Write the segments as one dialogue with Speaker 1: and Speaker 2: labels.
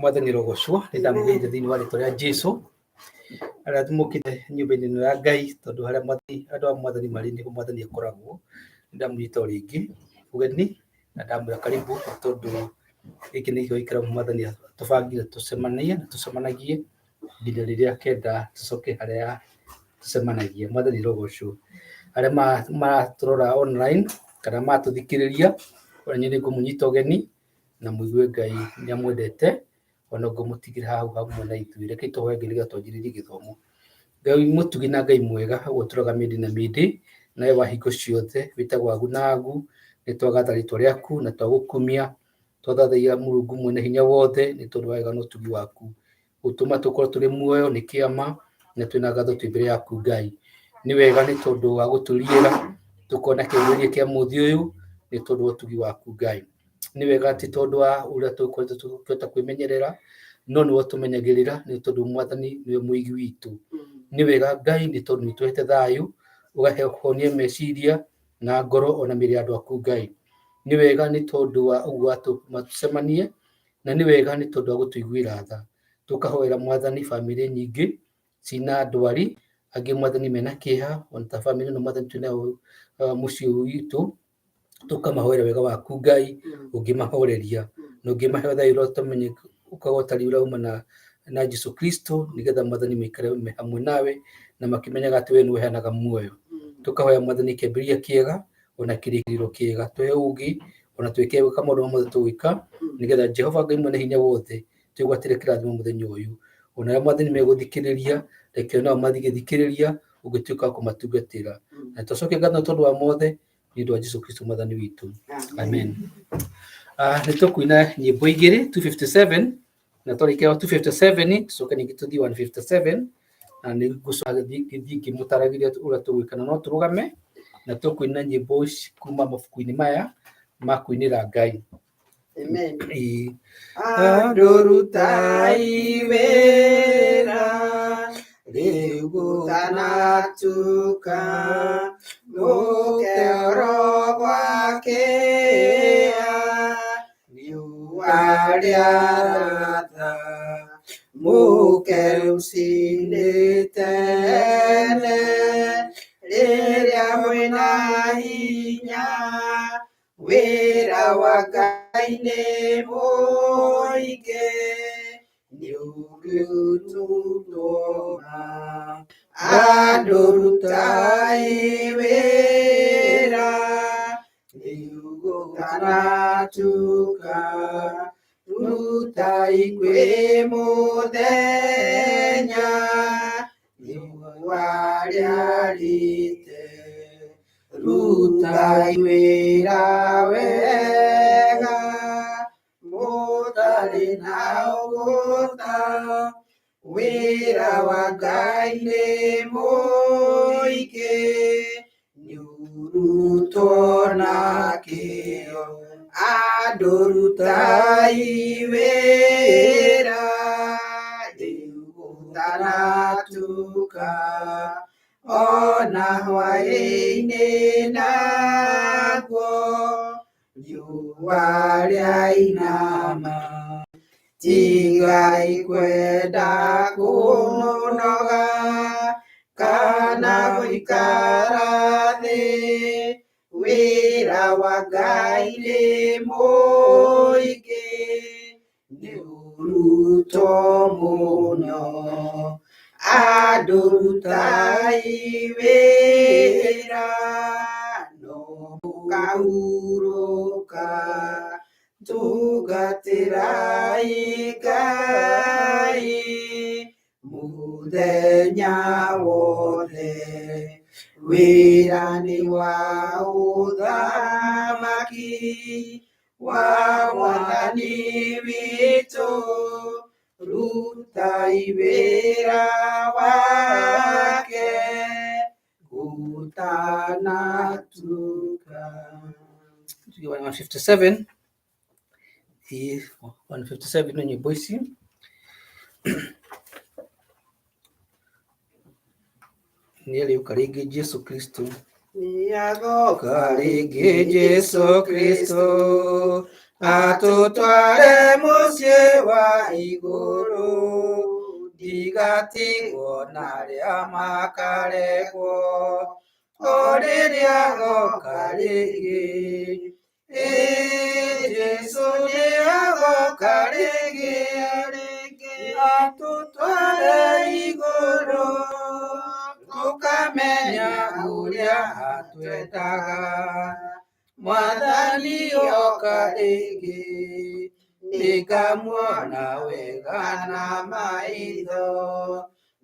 Speaker 1: mwathani rogocwo nä ndamå thä wa rä twa rä a Jesu arä a må kä te nyå-mba-inä ä no ya Ngai tondå harä a andå a mwathani marä nä ho mwathani akoragwo. Nä ndamå nyita å rä ngä ũgeni na ndamwä ra karibu tondå gä kä nä gä gä kä ra mwathani tå bangire tå cemanie na tå cemanagie nginya rä rä a kenda tå coke harä a tå cemanagie. Mwathani rogocwo arä a maratå rora online kana matå thikä rä ria ona nä ngå må nyita å geni na må igue Ngai nä amwendete ona ngå må tigä hau hamwe na ithuä. Rekei tå hoe Ngai nä getha twanjä rä rie gä thomo. Ngai må tugi na Ngai mwega å tå raga mä ndä na mä ndä nawe wa hingo ciothe wä tagwo agu na agu. Nä twagatha rä twa rä aku na twagå kumia twathathaia må rungu mwene hinya wothe nä tondå wa wega na å tugi waku gå tå ma tå korwo tå rä muoyo nä kä ama na twä na ngatho twä mbere yaku Ngai. Nä wega nä tondå wa gå tå riä ra tå kona kä mbä ria kä a må thĩ å yå nä tondå wa å tugi waku Ngai. Nä wega atä tondå wa å rä a tå koretwo tå kä kwä menyerera no nä wo tå menyagä rä ra nä tondå mwathani nä we må igi witå. Nä wega Ngai nä tondå nä tå hete thayå å gahe honie meciria na ngoro ona mä rä andå aku Ngai. Nä wega nä tondå wa å guo matåcemanie na nä wega nä tondå wa gå tå iguä ra tha tå kahoera mwathani bamĩrĩ nyingĩ cina ndwari angĩ mwathani mena kä ha ona ta bamĩrĩ no mwathani twä nayo må ciĩ å witå tå kamahoera wega waku Ngai å ngä mahoreria na å ngä mahe thayå å tamenye å kagotari å rauma na Jesu Kristo nä getha mwathani maikare hamwe nawe na makimenyaga atä we nä weheanaga muoyo. Tå kahoya mwathani kä ambä rĩria kä ega ona kä rä kä rä ro kä ega tũhe å gĩ ona twä ke ka maå ndå mothe tå gwä ka nä getha Jehova Ngai mwene hinya wothe twä gwatä kä rathimo må thenya å yå ona arä a mwathani megå thikä rä ria reke nao mathigä thikä rä ria å gä tuä ka kå matungatä ra na tåcoke ngatho tondå wa mothe nä ũndũ wa Jesu Kristo mwathani witũ, amen. Nä tå kuina nyä mbo igä rä 257 na twarä kä 257 tåcoke ningä tå thiä 157 na nä ngä thiä ngä må taragä ria å rä a tå gwä kana no tå rå game na tå kuina nyä mbo kuma mabuku-inä maya ma kuinä ra Ngai.
Speaker 2: Amen. Andå rutai wĩra rĩu gũtanatuka rũkero gwakĩa riũa rĩaratha mũke rũcinĩ tene rĩrĩa mwĩna hinya wĩra wa Ngai nĩ mũingĩ nĩũgĩtũtũma andũ rutai wĩra rĩu gũtanatuka rutai kwĩ mũthenya riũa rĩarĩte rutai wĩra wega mũtarĩ na ũgũta wĩra wa Ngai nĩ mũingĩ nĩũrutwo na kĩyo andũ rutai wĩra rĩu gũtanatuka ona hwaĩ-inĩ naguo riũa rĩainama tigai kwenda kũnoga kana gũikara thĩ wĩra wa Ngai nĩ mũingĩ nĩũrutwo mũno andũ rutai wĩra no mũkahurũka tungatĩrai Ngai mũthenya wothe wĩra nĩ wa ũthamaki wa mwathani witũ rutai wĩra wake gũtanatuka. 157 157 na nyĩmbo ici nĩ arĩũka rĩngĩ Jesu Kristo nĩagoka
Speaker 1: rĩngĩ Jesu Kristo
Speaker 2: atutware muciĩ wa igũrũ, ndigatigwo na arĩa makaregwo, o rĩrĩa goka rĩngĩ. Jesũ nĩagoka rĩngĩ, atũtware igũrũ, tũkamenya ũrĩa atwendaga. Mwathani oka rĩngĩ, nĩngamuona wega na maitho,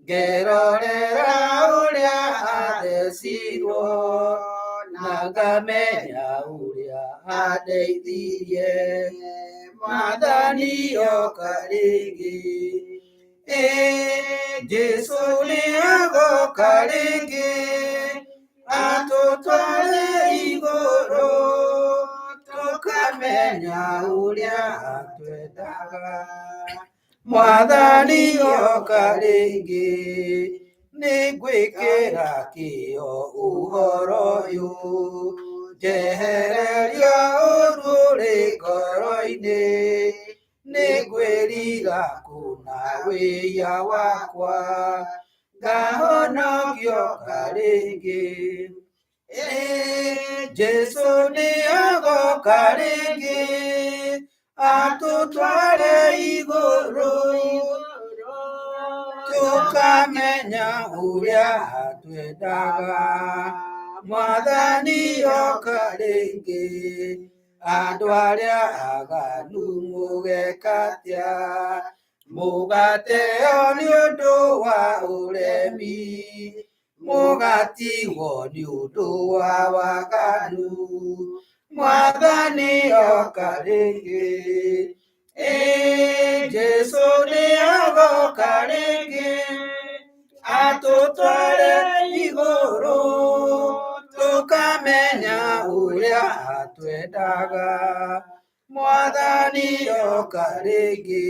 Speaker 2: ngerorera ũrĩa athecirwo, na ngamenya ũrĩa andeithirie. Mwathani oka rĩngĩ, Jesũ nĩagoka rĩngĩ, atũtware igũrũ, tũkamenya ũrĩa atwendaga. Mwathani oka rĩngĩ, nĩngwĩkĩra kĩyo ũhoro ũyũ, njehereria ũũru ũrĩ ngoro-inĩ, nĩngwĩrira kũna wĩya wakwa, ngahonokio rĩngĩ. Jesũ nĩagoka rĩngĩ, atũtware igũrũ, tũkamenya ũrĩa atwendaga. Mwathani oka rĩngĩ, andũ arĩa aganu mũgeka atĩa? Mũgateo nĩ ũndũ wa ũremi, mũgatigwo nĩ ũndũ wa waganu. Mwathani oka rĩngĩ, Jesũ nĩagoka rĩngĩ, atũtware igũrũ, tũkamenya ũrĩa atwendaga. Mwathani oka rĩngĩ,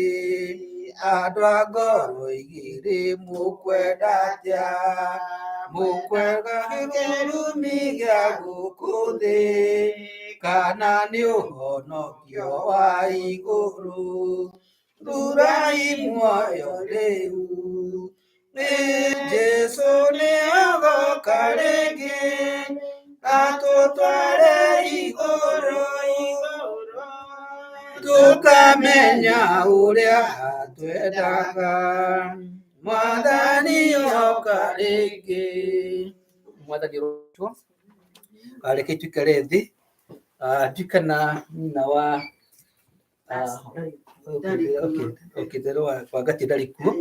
Speaker 2: andũ a ngoro igĩrĩ mũkwenda atĩa? Mũkwenda kĩrumi gĩa gũkũ thĩ, kana nĩ ũhonokio wa igũrũ? Thurai muoyo rĩu. Jesũ nĩagoka rĩngĩ, atũtware igũrũ, tũkamenya ũrĩa atwendaga. Mwathani oka rĩngĩ.
Speaker 1: Mwathani rũtwo reke tuikare thĩ, ndirikana nyina wa Therũ Wangati ndarĩ kuo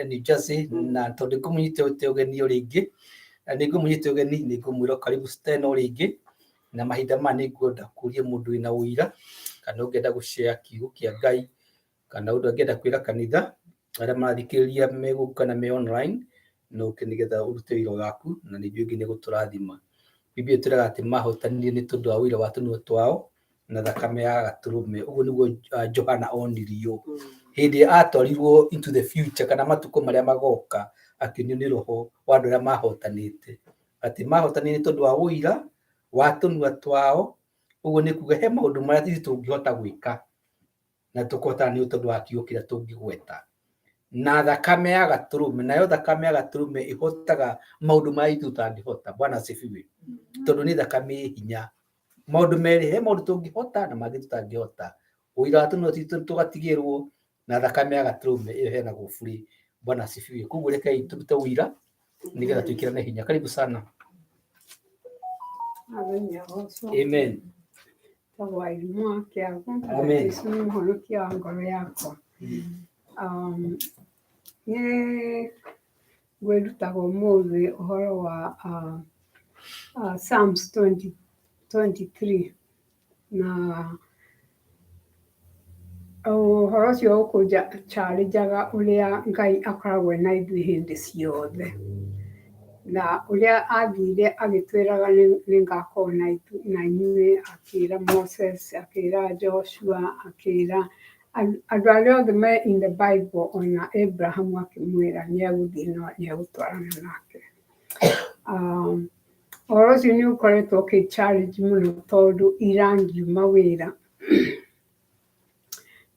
Speaker 1: New Jersey, na tondũ ngũmũnyitĩte ũgeni ũrĩ ingĩ, nĩngũmũnyitĩte ũgeni, nĩngũmwĩra karibu tena ũrĩ ingĩ, na mahinda maya nĩngwenda kũria mũndũ wĩna ũira, kana ũngĩenda gũshare kiugo kĩa Ngai, kana ũndũ angĩenda kwĩra kanitha arĩa marathikĩrĩria me gũkũ kana me online, no ũke nĩgetha ũrute wĩra waku, na nĩguo Ngai nĩgũtũrathima. Biblia ĩtwĩraga atĩ mahotanire nĩ tondũ wa ũira wa tũnua twao na thakame ya gatũrũme. Ũguo nĩguo Johana onirio hĩndĩ atwarirwo into the future, kana matukũ marĩa magoka, akĩonio nĩ roho wa andũ arĩa mahotanĩte, atĩ mahotanire nĩ tondũ wa ũira wa tũnua twao. Ũguo nĩ kuga he maũndũ marĩa ithuĩ tũngĩhota gwĩka na tũkũhotana nĩ tondũ wa kiugo kĩrĩa tũngĩgweta, na thakame ya gatũrũme, nayo thakame ya gatũrũme ĩhotaga maũndũ marĩa ithuĩ tũtangĩhota. Bwana asifiwe. Tondũ nĩ thakame ĩ hinya. Maũndũ merĩ, he maũndũ tũngĩhota na mangĩ tũtangĩhota. Ũira wa tũnua twitũ tũgatigĩrwo, na thakame ya gatũrũme ĩyo heanagwo bure. Bwana asifiwe. Koguo rekei tũrute ũira nĩgetha twĩkĩrane hinya. Karibu sana. Amen.
Speaker 3: Amen. Yesu nĩ mũhonokia wa ngoro yakwa. Nĩ ngwĩrutaga ũmũthĩ ũhoro wa Psalms 23, na ũhoro ũcio ũkũnjarĩnjaga ũrĩa Ngai akoragwo na ithuĩ hĩndĩ ciothe, na ũrĩa athire agĩtwĩraga nĩ ngakorwo na inyuĩ, akĩra Moses, akĩra Joshua, akĩra andũ arĩa othe me in the Bible, ona Abraham akĩmwĩra nĩ egũthiĩ na nĩ egũtwarana nake. Ũhoro ũcio nĩ ũkoretwo ũkĩ-challenge mũno, tondũ ira ngiuma wĩra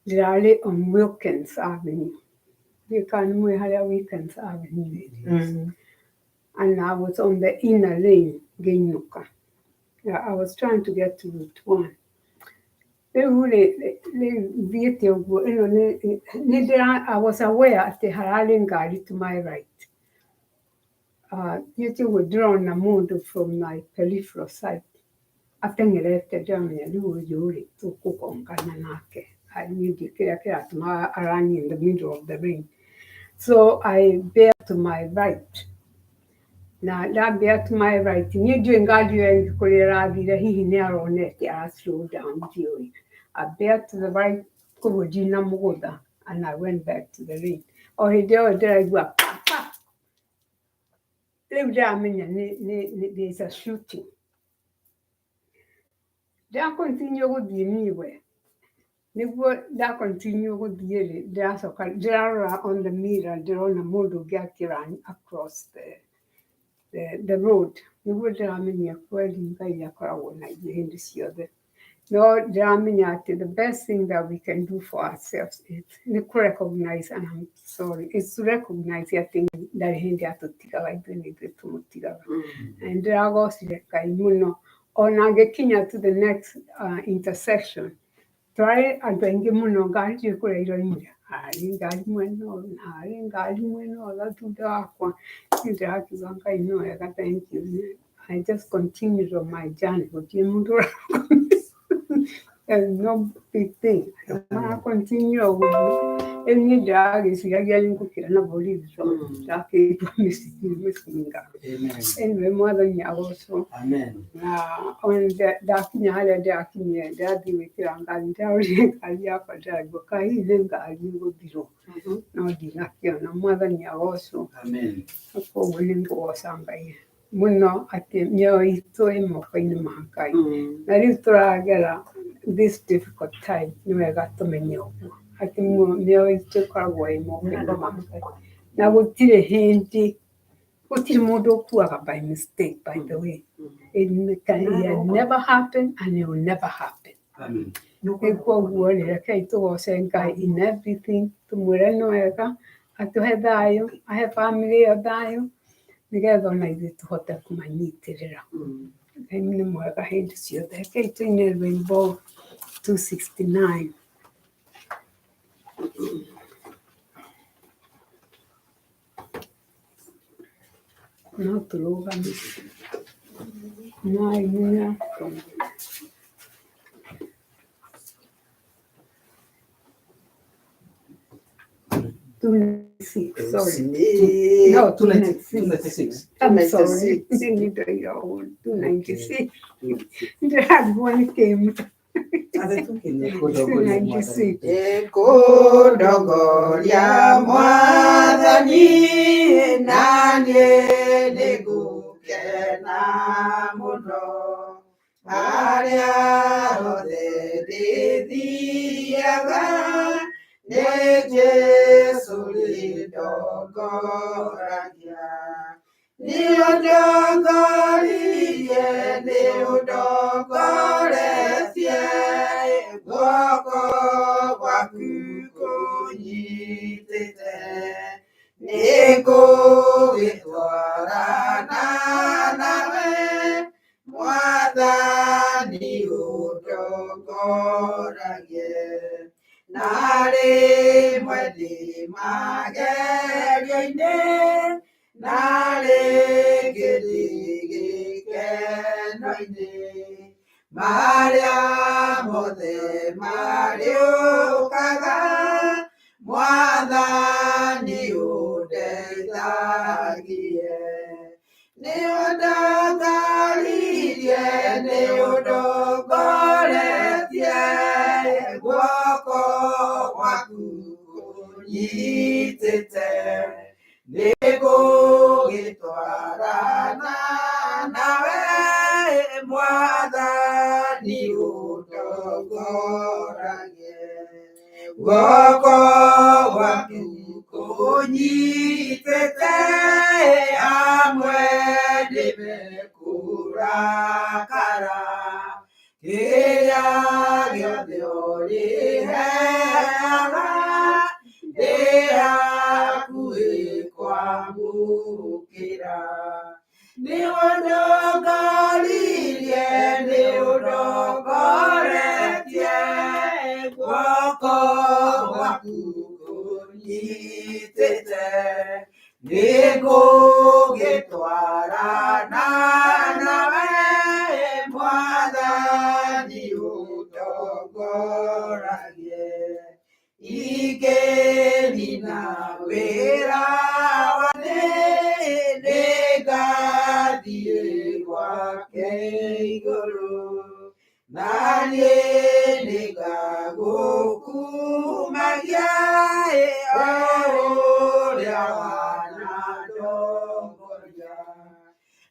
Speaker 3: Ndĩrarĩ on Wilkins Avenue. Ndiũĩ nĩ harĩa Wilkins Avenue ĩrĩ. And I was on the inner lane ngĩinũka. I was trying to get to Route 1. Rĩu thiĩte ũguo, I was aware atĩ hararĩ ngari to my right. Thiĩte ũguo ndĩrona mũndũ from my peripheral side. Ateng'erete ndĩramenya rĩu ũyũ-rĩ tũkũgongana nake. Niĩ kĩrĩa kĩratũma arani in the middle of the lane. So I bear to my right. Na bear to my right. Niĩ ndiũĩ ngari ĩyo kũrĩa ĩrathire, hihi nĩ aronete ara slow down ndiũĩ. I bear to the right koguo ndinamũgũtha, and I went back to the lane. O hĩndĩ ĩyo ndĩraigua pa. Rĩu ndĩramenya there's a shooting. Continue gũthiĩ niwe. Nĩguo continue gũthiĩ-rĩ, ndĩrarora on the mirror, ndĩrona mũndũ ũngĩ akĩ-run across the road. Nĩguo ndĩramenya kweli Ngai akoragwo na ithuĩ hĩndĩ ciothe. No ndĩramenya atĩ the best thing that we can do for ourselves is to recognize, and I'm sorry, is to recognize atĩ ndarĩ hĩndĩ atũtigaga, ithuĩ nĩ ithuĩ tũmũtigaga. And ndĩragocire Ngai mũno. Ona ngĩkinya to the next intersection, twarĩ andũ aingĩ mũno, ngari ndiũĩ kũrĩa iroimire. Harĩ ngari mwena ũyũ, harĩ ngari mwena ũyũ thutha wakwa. Niĩ ndĩrakiuga Ngai nĩ wega, thank you. I just continued on my journey. Gũtirĩ mũndũ there's no big thing. I continue ũguo. Rĩu niĩ ndĩragĩciragia ngũkĩra na borithi tondũ ndakĩigua mĩcinga. Anyway, Mwathani agocwo. Na ndakinya harĩa ndĩrakinyire, ndathiĩ gwĩkĩra ngari, ndĩrarorire ngari yakwa ndĩraigua kaĩ hihi nĩ ngari ĩgũthirwo, no ndinakĩona. Mwathani agocwo. Koguo nĩ ngũgoca Ngai mũno atĩ mĩoyo itũ ĩ moko-inĩ ma Ngai. Na rĩu tũragera this difficult time, nĩ wega tũmenye ũguo atĩ mĩoyo itũ ĩkoragwo ĩ moko-inĩ ma Ngai. Na gũtirĩ hĩndĩ, gũtirĩ mũndũ ũkuaga by mistake, by the way. It never happened and it will never happen. Koguo-rĩ, rekei tũgoce Ngai in everything, tũmwĩre nĩ wega, atũhe thayũ, ahe family ĩyo thayũ, nĩgetha ona ithuĩ tũhote kũmanyitĩrĩra. Ngai nĩ mwega hĩndĩ ciothe. Rekei tũine rwĩmbo 269. No tũrũgame. Hallelujah. 296, sorry. No, 296. I'm sorry. 296. That one came. 296.
Speaker 2: Ekodogoria Mwathani nanie nĩngũkena mũno harĩa hothe ndĩthiaga nĩ Jesũ rĩndongoragia. Nĩũndongoririe, nĩũndongoretie, guoko gwaku kũnyitĩte. Nĩngũgĩtwarana nawe, Mwathani ũndongoragie. Na rĩmwe ndĩ magerio-inĩ, na rĩngĩ ndĩ gĩkeno-inĩ, marĩa mothe marĩũkaga, Mwathani ũndeithagie. Nĩũndongoririe, nĩũndongoretie, guoko gwaku kũnyitĩte. Nĩngũgĩtwarana nawe, Mwathani ũndongoragie. Guoko gwaku kũnyitĩte, amwe ndĩmekũrakara, kĩrĩa gĩothe guoko gwaku kũnyitĩte, nĩngũgĩtwarana nawe Mwathani ũtongoragie, ingĩnina wĩra wa thĩ nĩngathiĩ gwake igũrũ, na niĩ nĩngagũkumagia o ũrĩa wanandongoria.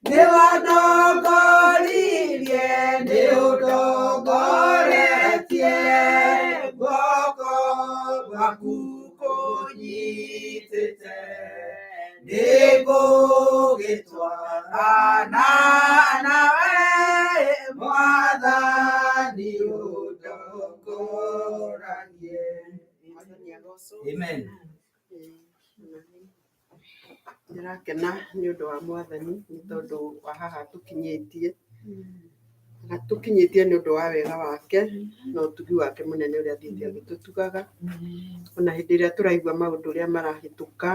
Speaker 2: Nĩwandongoririe, nĩũndongoretie, guoko gwaku kũnyitĩte, nĩngũgĩtwarana nawe Mwathani ũndongoragie.
Speaker 1: Amen.
Speaker 4: Ndirakena nĩ ũndũ wa Mwathani nĩ tondũ wa haha tũkinyĩtie nĩ ũndũ wa wega wake na ũtugi wake mũnene ũrĩa athiĩte agĩtũtugaga, ona hĩndĩ ĩrĩa tũraigua maũndũ ũrĩa marahĩtũka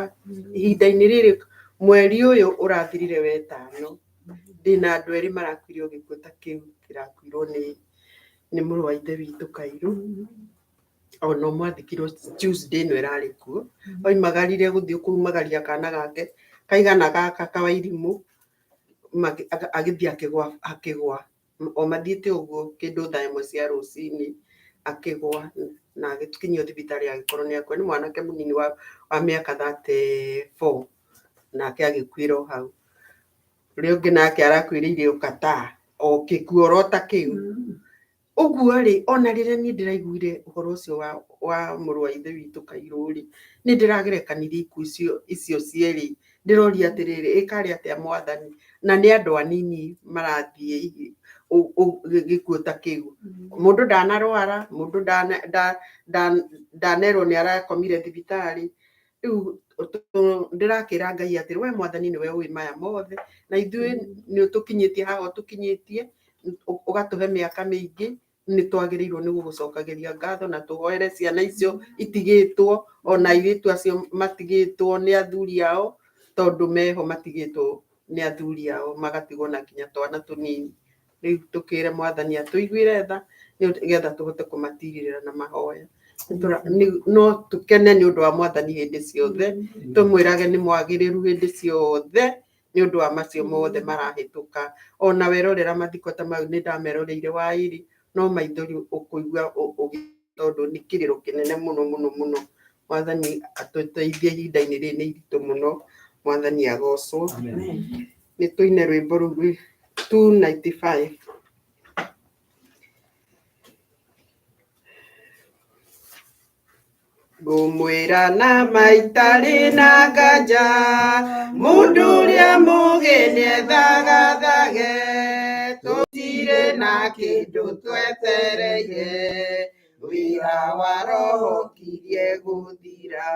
Speaker 4: ihinda-inĩ rĩrĩ. Mweri ũyũ ũrathirire wetano, ndĩna andũ erĩ marakuire gĩkuũ ta kĩu kĩrakuirwo nĩ mũrũ wa ithe witũ Kairũ, ona mwathikirwo Tuesday ĩno ĩrarĩ kuo, oimagarire gũthiĩ kumagaria kana gake kaigana gaka kawairimũ, agĩthiĩ akĩgwa, o mathiĩte ũguo kĩndũ thaa ĩmwe cia rũcinĩ akĩgwa na agĩkinyio thibitarĩ agĩkorwo nĩ akua. Nĩ mwanake mũnini wa mĩaka 34 nake agĩkuĩra o hau. Ũrĩa ũngĩ nake arakuĩrĩire ũkata o gĩkuũ oro ta kĩu. Ũguo rĩ, ona rĩrĩa niĩ ndĩraiguire ũhoro ũcio wa mũrũ wa ithe witũ Kairũ rĩ, nĩ ndĩragerekanirie ikuũ icio cierĩ, ndĩroria atĩrĩrĩ, ĩkarĩ atĩa Mwathani, na nĩ andũ anini marathiĩ gĩkuũ ta kĩu. Mũndũ ndanarwara, mũndũ ndanerwo nĩ arakomire thibitarĩ. Rĩu ndĩrakĩra Ngai atĩrĩ, we Mwathani nĩwe ũĩ maya mothe, na ithuĩ nĩ ũtũkinyĩtie haha ũtũkinyĩtie, ũgatũhe mĩaka mĩingĩ, nĩ twagĩrĩirwo nĩ gũgũcokagĩria ngatho na tũhoere ciana icio itigĩtwo, ona airĩtu acio matigĩtwo nĩ athuri ao, tondũ meho matigĩtwo nĩ athuri ao, magatigwo na kinya twana tũnini. Rĩu tũkĩre Mwathani atũiguĩre tha nĩgetha tũhote kũmatirĩrĩra na mahoya. No tũkene nĩ ũndũ wa Mwathani hĩndĩ ciothe, tũmwĩrage nĩ mwagĩrĩru hĩndĩ ciothe nĩ ũndũ wa macio mothe marahĩtũka. Ona werorera mathiko ta mau nĩ ndameroreire waĩrĩ, no maithori ũkũigua tondũ nĩ kĩrĩro kĩnene mũno mũno mũno. Mwathani atũteithie ihinda-inĩ rĩrĩ nĩ iritũ mũno. Mwathani agocwo. Nĩ tũine rwĩmbo rũu 295. Ngũmwĩra na maitarĩ na nganja, mũndũ ũrĩa mũgeni ethagathage, tũtirĩ na kĩndũ twetereire, wĩra wa roho kirie gũthira.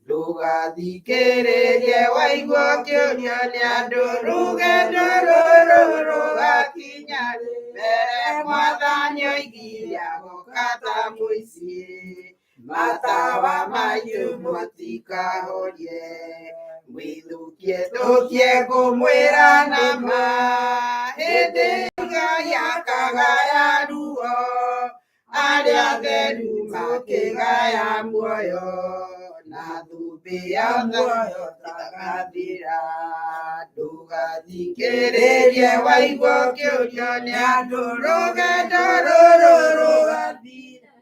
Speaker 4: Ndũgathikĩrĩrie waigua ũkĩũrio nĩ andũ, rũgendo rũrũ rũgakinya mbere. Mwathani oigire agoka ta mũici, matawa manyu mũtikahorie. Mwĩthũkie thũkie ngũmwĩra na ma, hĩndĩ Ngai akagaya ruo, arĩa atheru makĩgaya muoyo, na thũmbĩ ya muoyo ndagathira. Ndũgathikĩrĩrie waigua ũkĩũrio nĩ andũ, rũgendo rũrũ rũgathira.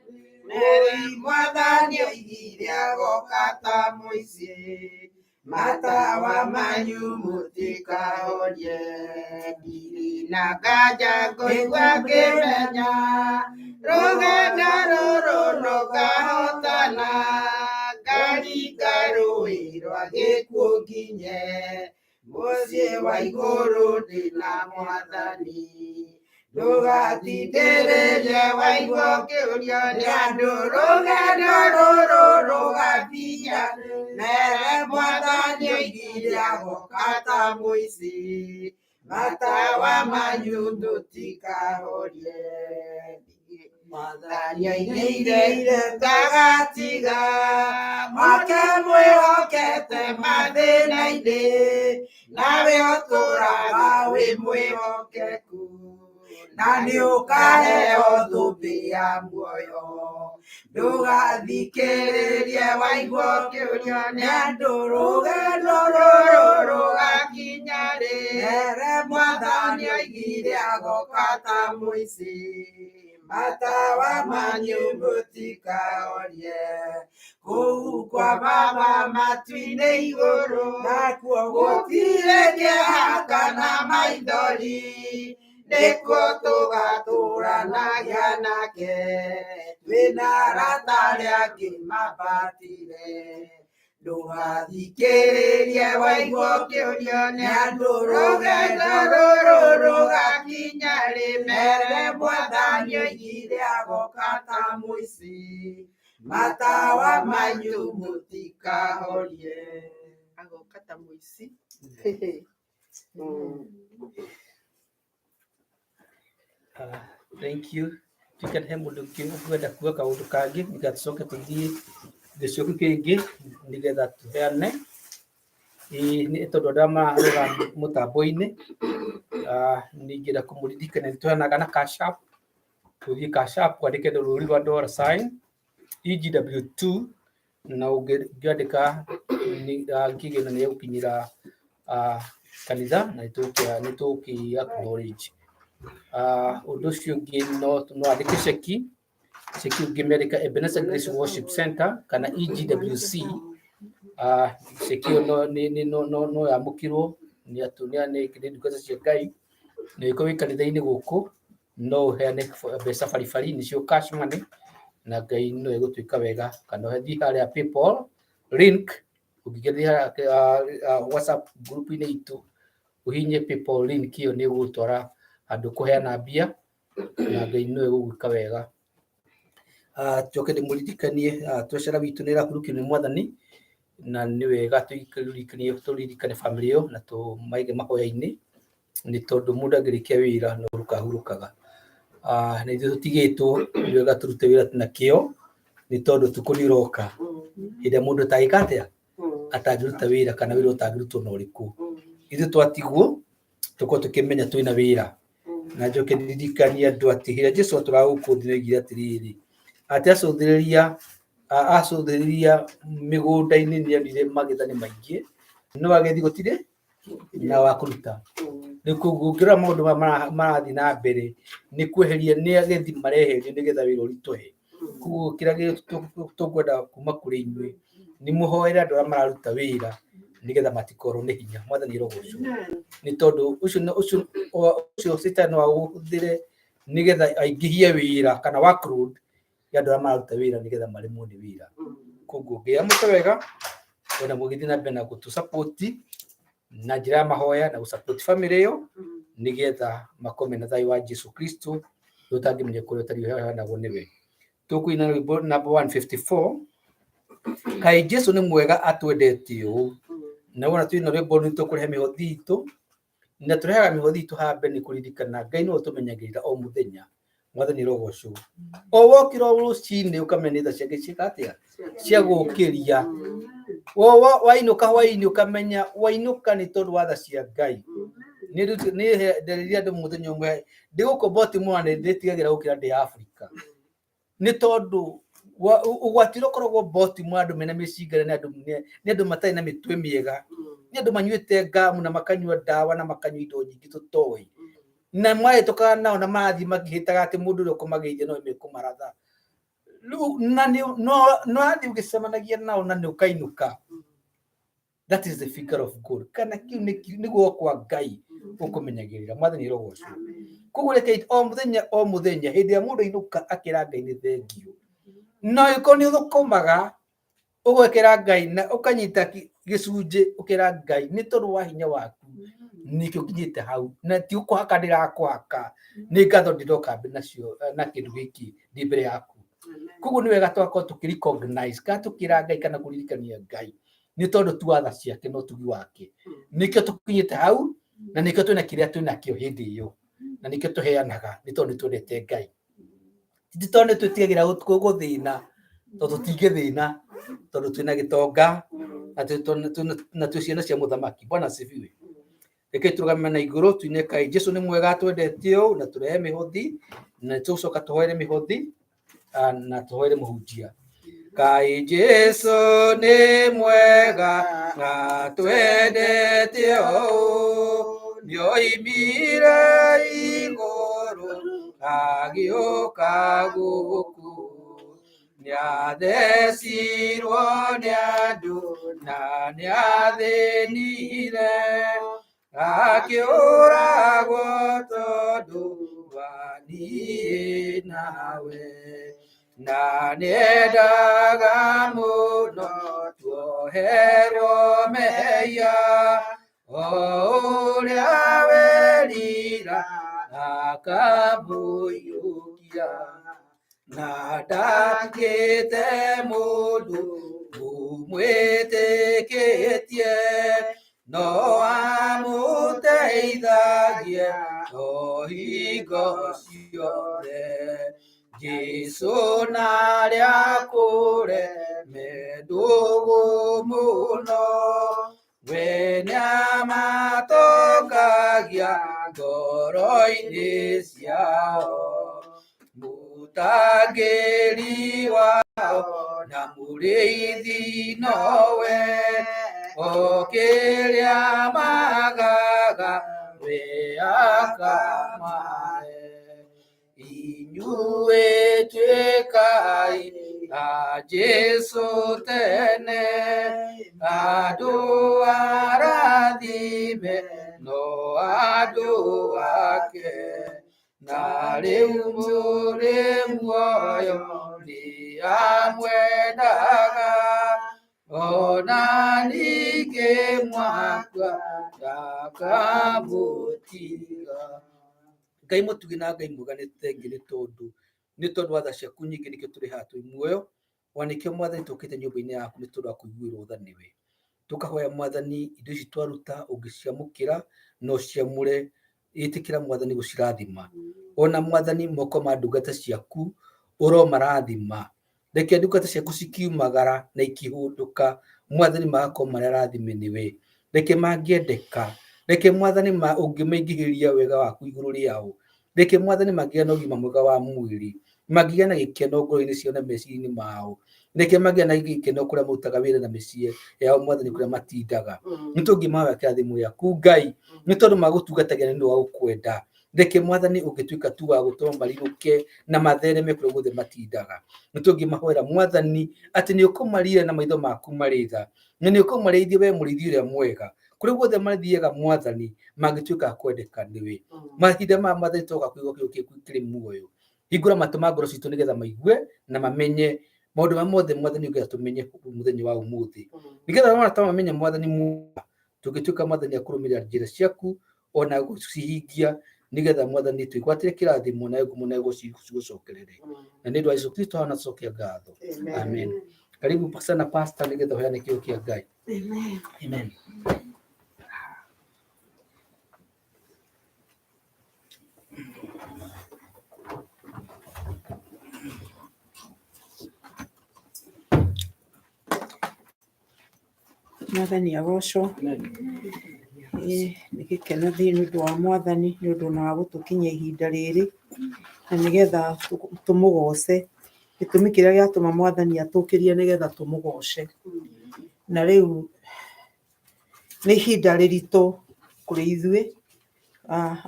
Speaker 4: Mwathani oigire agoka ta mũici, matawa manyu mũtikahorie. Ndirĩ na nganja ngoigua ngĩmenya, rũgendo rũrũ rũkahotana, ngaringa rũĩ rwa gĩkuũ nginye mũciĩ wa igũrũ ndĩna Mwathani. Ndũgathikĩrĩrie waigua ũkĩũrio nĩ andũ, rũgendo rũrũ rũgakinya mbere. Mwathani oigire agoka ta mũici, matawa manyu mũtikahorie.
Speaker 2: Mwathani oigĩire ndagatiga mwake mwĩhokete mathĩna-inĩ nawe ũtũũraga wĩ mwĩhokeku na nĩ ũkaheo thũmbĩ ya muoyo ndũgathikĩrĩrie waigua ũkĩũrio nĩ andũ rũgendo rũrũ rũgakinya rĩ mbere Mwathani oigire agoka ta mũici matawa manyu mũtikahorie kũu kwa Baba matu-inĩ igũrũ nakuo gũtirĩ kĩeha kana maithori nĩkuo tũgatũũranagia nake twĩna arata arĩa angĩ mabatire ndũgathikĩrĩrie waigua ũkĩũrio nĩ andũ rũgendo rũrũ rũgakinya rĩ mbere Mwathani oigire agoka ta mũici matawa manyu mũtikahorie
Speaker 4: agoka ta mũici.
Speaker 1: Thank you. Tukihe mũndũ ũngĩ ũkwenda kuga kaũndũ kangĩ nĩgetha tũcoke tũthiĩ gĩcigo kĩngĩ nĩgetha tũheane nĩ tondũ andũ arĩa mararora mũtambo-inĩ nĩingĩenda kũmũririkania nĩtũheanaga na cash app tũthiĩ cash app kwandĩke rũri rwa $ EGW2 na ũngĩandĩka kĩgĩna nĩ gũkinyĩra kanitha na nĩtũgũkĩ acknowledge. Ũndũ ũcio ũngĩ no andĩke ceki ũngĩmĩandĩka Ebenezer Grace Worship Center kana EGWC ceki ĩyo no yamũkĩrwo nĩ ndungata cia Ngai na ĩkorwo wĩ kanitha-inĩ gũkũ no ũheane mbeca baribari nĩcio cash money na Ngai no ĩgũtwĩka wega kana ũthiĩ harĩa PayPal link ũngĩgĩthiĩ WhatsApp group-inĩ itũ ũhihinye PayPal link ĩyo nĩ ĩgũgũtwara andũ kũheana mbia na Ngai no ĩgũgwĩka wega. Tũcoke ndĩmũririkanie twacara witũ nĩ ĩrahurũkio nĩ Mwathani na nĩ wega tũririkane famĩlĩ ĩyo na tũmaige mahoya-inĩ nĩ tondũ mũndũ angĩrĩkia wĩra no rũkahurũkaga. Na ithuĩ tũtigĩtwo nĩ wega tũrute wĩra na kĩo nĩ tondũ ũtukũ nĩ ũroka hĩndĩ ĩrĩa mũndũ atangĩka atĩa atangĩruta wĩra kana wĩra ũtangĩrutwo na ũrĩkũ. Ithuĩ twatigwo tũkorwo tũkĩmenya twĩna wĩra na njoke ndirikanie andũ atĩ hĩndĩ ĩrĩa Jesũ atũraga gũkũ thĩ nĩoigire atĩrĩrĩ atĩ acũthĩrĩria mĩgũnda-inĩ nĩonire magetha nĩ maingĩ no agethi gũtirĩ na wa kũruta. Rĩu koguo ũngĩrora maũndũ marathiĩ na mbere nĩ kweheria nĩ agethi mareherio nĩgetha wĩra ũritũhe. Koguo kĩrĩa tũkwenda kuma kũrĩ inyuĩ nĩ mũhoere andũ arĩa mararuta wĩra nĩgetha matikorwo nĩ hinya. Mwathani arogocwo nĩ tondũ ũcio Satan no ahũthĩre nĩgetha aingĩhie wĩra kana workload ya andũ arĩa mararuta wĩra nĩgetha maremwo nĩ wĩra. Koguo ngĩamũke wega ona mũgĩthiĩ na mbere na gũtũ-support na njĩra ya mahoya na gũ-support famĩlĩ ĩyo nĩgetha makome na thayũ wa Jesũ Kristo ũtangĩmenya kũrĩa ũtariĩ ũheanagwo nĩwe. Tũkũina rwĩmbo number 154 kaĩ Jesũ nĩ mwega atwendete ũũ na wona twĩna rwĩmbo nĩ tũkũrehe mĩhothi itũ na tũrehaga mĩhothi itũ haha mbere nĩ kũririkana Ngai nĩwe ũtũmenyagĩrĩra o mũthenya. Mwathani arogocwo o wokĩra rũcinĩ ũkamenya tha ciake ciĩka atĩa cia gũkĩria wainũka hwainĩ ũkamenya wainũka nĩ tondũ wa tha cia Ngai. Nĩ nderĩria andũ mũthenya ũmwe ndĩgũkũ Baltimore nĩ ndĩtigagĩra gũkĩra ndĩ Africa nĩ tondũ ũgwati ũkoragwo Baltimore andũ mena mĩcingana nĩ andũ matarĩ na mĩtwe mĩega nĩ andũ manyuĩte ngamu na makanyua ndawa na makanyua indo nyingĩ tũtoĩ na mahĩtũkaga nao na marathiĩ makĩhĩtaga atĩ mũndũ ũrĩa ũkũmageithia no ĩmekũmaratha na no athiĩ ũgĩcemanagia nao na nĩ ũkainũka. That is the figure of God. Kana kiu nĩguo kwa Ngai ũkũmenyagĩrĩra. Mwathani arogocwo. Koguo reke o mũthenya hĩndĩ ĩrĩa mũndũ ainũka akĩra Ngai nĩ thengio no ĩkorwo nĩ ũthũkũmaga ũgwĩkĩra Ngai na ũkanyita gĩcunjĩ ũkĩra Ngai nĩ tondũ wa hinya waku nĩkĩo nginyĩte hau na ti ũkũhaka ndĩrakũhaka nĩ ngatho ndĩroka mbere nacio na kĩndũ gĩkĩ ndĩ mbere yaku. Koguo nĩ wega twakorwo tũkĩ-recognize kana tũkĩra Ngai kana kũririkania Ngai nĩ tondũ tu wa tha ciake no tugi wake nĩkĩo tũkinyĩte hau na nĩkĩo twĩna kĩrĩa twĩnakĩo hĩndĩ ĩyo na nĩkĩo tũheanaga nĩ tondũ nĩ twendete Ngai. titone twitigira guthina tondu tingithina tondu twina gitonga na twi ciana cia muthamaki. Bwana asifiwe. Reke turugame na iguru tuine Kai Jesu ni mwega twendete u na turehe mihothi na tucoka tuhoere mihothi na tuhoere muhunjia. Kai Jesu ni mwega na twendete u nioimire iguru agioka guku niathecirwo ni andu na niathinire akiuragwo tondu wa niĩ nawe na niendaga muno tuoherwo mehia o ũrĩa werira akamũiyũkia na ndangĩte mũndũ ũmwĩtĩkĩtie no amũteithagia o hingo ciothe. Jesu narĩa kũreme ndũgũ mũno we nĩamatongagia ngoro-inĩ ciao mũtangĩri wao na mũrĩithi nowe o kĩrĩa magaga we akamahe. Inyuĩ tuĩkai a Jesu tene andũ arathime no andũ ake na rĩu mũrĩ muoyo nĩ amwendaga ona ningĩ mwakua ndakamũtiga. Ngai mũtugi na Ngai mwega nĩ thengi nĩ tondũ wa tha ciaku nyingĩ nĩkĩo tũrĩ haha twĩ muoyo. Wanĩkĩo Mwathani tũkĩte nyũmba-inĩ yaku nĩ tondũ wa kũiguĩrwo tha nĩwe. Tũkahoya Mwathani indo ici twaruta ũngĩciamũkĩra no ciamũre ĩtĩkĩra Mwathani gũcirathima. Ona Mwathani moko ma ndungata ciaku ũromarathima. Reke ndungata ciaku cikiumagara na ikihũndũka Mwathani magakorwo marĩa rathime nĩwe. Reke mangĩendeka, reke Mwathani ũngĩmaingĩhĩria wega waku igũrũ rĩao. Reke Mwathani magĩe na ũgima mwega wa mwĩrĩ, magĩe na gĩkeno ngoro-inĩ ciao na meciria-inĩ mao. Reke magĩe na gĩkeno kũrĩa marutaga wĩra na mĩciĩ yao Mwathani kũrĩa matindaga. Nĩ tũngĩmahoya kĩrathimo gĩaku Ngai nĩ tondũ magũtungatagĩra nĩ ũndũ wa gũkwenda. Reke Mwathani ũngĩtuĩka tu wa gũtũma marinũke na mathereme kũrĩa guothe matindaga. Nĩ tũngĩmahoera Mwathani atĩ nĩ ũkũmarĩra na maitho maku marĩ tha na nĩ ũkũmarĩithia we mũrĩithi ũrĩa mwega kũrĩa guothe mathiaga Mwathani mangĩtuĩka kwendeka nĩwe. Mahinda maya Mwathani tũroka kũigua kĩugo gĩaku kĩrĩ muoyo. Hingũra matũ ma ngoro citũ nĩgetha maigue na mamenye maũndũ marĩa mothe Mwathani ũngĩenda tũmenye mũthenya wa ũmũthĩ. Nĩgetha ona tũmamenye Mwathani tũngĩtuĩka Mwathani akũrũmĩrĩra njĩra ciaku ona gũcihingia nĩgetha Mwathani twĩgwatĩre kĩrathimo na ngumo na gũcokerere. Na nĩ ũndũ wa Yesu Kristo hana cokia ngatho. Amen. Karibu sana pastor nĩgetha ũheane kĩugo kĩa Ngai.
Speaker 4: Amen.
Speaker 1: Amen.
Speaker 2: Mwathani agocwo. Nĩ gĩkeno thĩinĩ ũndũ wa Mwathani nĩ ũndũ wa gũtũkinyia ihinda rĩrĩ na nĩgetha tũmũgoce. Gĩtũmi kĩrĩa gĩatũma Mwathani atũkĩrie nĩgetha tũmũgoce. Na rĩu nĩ ihinda rĩritũ kũrĩ ithuĩ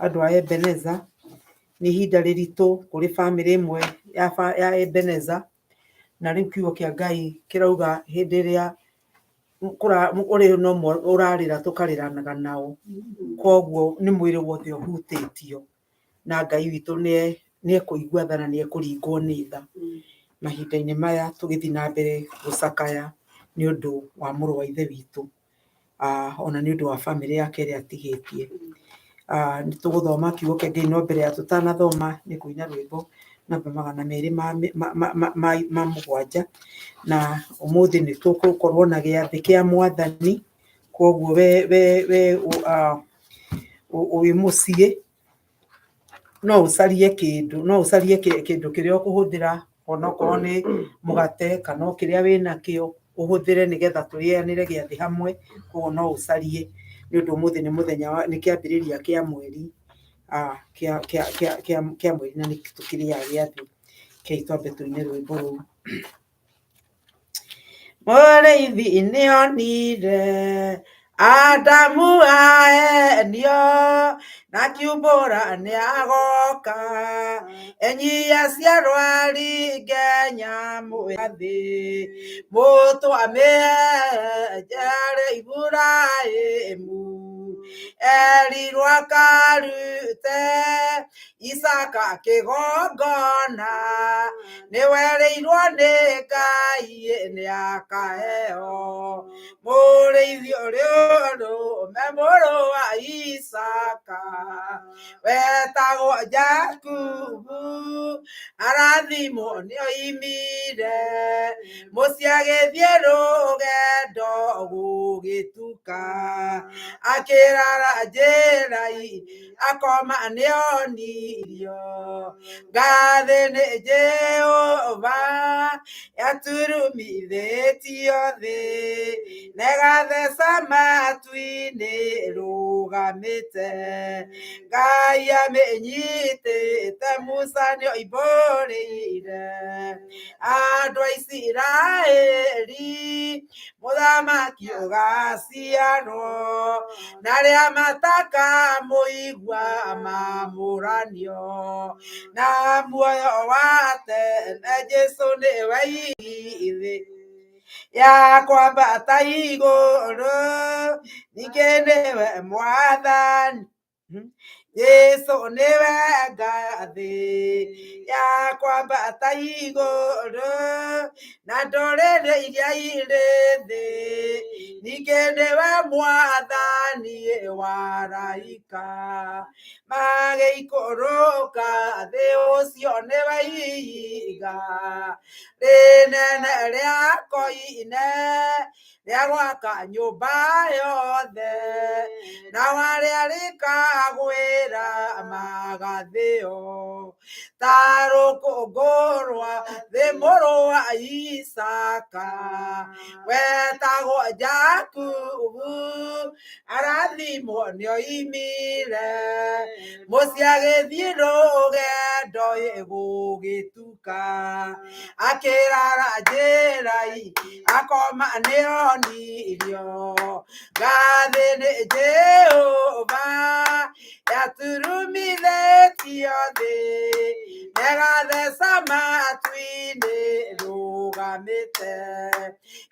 Speaker 2: andũ a Ebenezer, nĩ ihinda rĩritũ kũrĩ bamĩrĩ ĩmwe ya Ebenezer, na rĩu kiugo kĩa Ngai kĩrauga hĩndĩ ĩrĩa ũrĩ no ũrarĩra tũkarĩranaga nao, koguo nĩ mwĩrĩ wothe ũhutĩtio na Ngai witũ nĩ ekũigua tha na nĩ ekũringwo nĩ tha. Mahinda-inĩ maya tũgĩthiĩ na mbere gũcakaya nĩ ũndũ wa mũrũ wa ithe witũ, ona nĩ ũndũ wa bamĩrĩ yake ĩrĩa atigĩtie. Nĩ tũgũthoma kiugo kĩa Ngai no mbere ya tũtanathoma nĩ kũina rwĩmbo namba 207 na ũmũthĩ nĩ tũgũkorwo na gĩathĩ kĩa Mwathani, koguo we wĩ mũciĩ no ucarie kindu kiria ukuhuthira onokorwo ni mugate kana kiria wina kio uhuthire nigetha turianire giathi hamwe koguo no ucarie ni undu muthi ni muthenya ni kiambiriria kia mweri kia mweri na ni tukiriaga giathi kei twambe tuine rwimbo ruu Mũrĩithi nĩonire Adamu aenio na kiumbũra nĩagoka enyia ciarwari ngenyamũ thĩ mũtwamĩenjere Iburahĩmu erirwo karute Isaka kĩgongona nĩwerĩirwo nĩ Ngai nĩakaheo mũrĩithi ũrĩũrũme mũrũ wa Isaka wetagwo Jakubu arathimwo nĩoimire mũciĩ agĩthiĩ rũgendo gũgĩtuka akĩrara njĩra-inĩ akoma nĩonirio ngathĩ nĩ Jehova yaturumithĩtio thĩ negatheca matu-inĩ rũgamĩte Ngai amĩnyitĩte Musa nĩoimbũrĩire andũ a Isiraeli mũthamaki ũgaciarwo na rĩa matakamũigua mamũranio na muoyo wa tene Jesũ nĩwe ithe ya kwambata igũrũ ningĩ nĩwe mwathani Jesũ nĩwe ngathĩ ya kwambata igũrũ na ndũrĩrĩ iria irĩ thĩ ningĩ nĩwe mwathani wa araika magĩikũrũka thĩ ũcio nĩwe ihiga rĩnene rĩa koine rĩa gwaka nyũmba yothe na warĩa rĩkagwĩra magathĩo ta rũkũngũ rwa thĩ mũrũ wa Isaka wetagwo Jakubu arathimwo nĩoimire mũciĩ agĩthiĩ rũgendo gũgĩtuka akĩrara njĩra-inĩ akoma nĩonirio ngathĩ nĩ Jehova yaturumithĩtio thĩ negatheca matu-inĩ rũgamĩte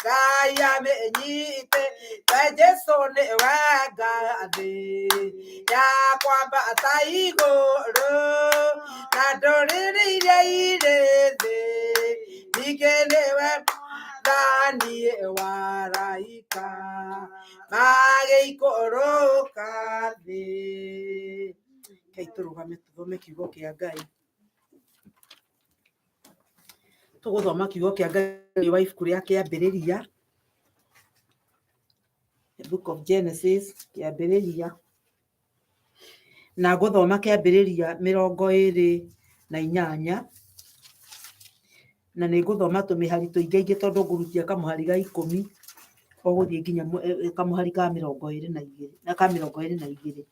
Speaker 2: Ngai amĩnyitĩte Jesũ nĩwe ngathĩ ya kwambata igũrũ na ndũrĩrĩ iria irĩ thĩ ningĩ nĩwe mwathani wa araika magĩikũrũka thĩ. Kei tũrũgame tũthome kiugo kĩa Ngai. Tũgũthoma kiugo kĩa Ngai wa ibuku rĩa kĩambĩrĩria, the book of Genesis, kĩambĩrĩria, na ngũthoma kĩambĩrĩria 28 na nĩ ngũthoma tũmĩhari tũingaingĩ tondũ ngũrutia kamũhari ga 10 ũgũthiĩ nginya kamũhari ka 22.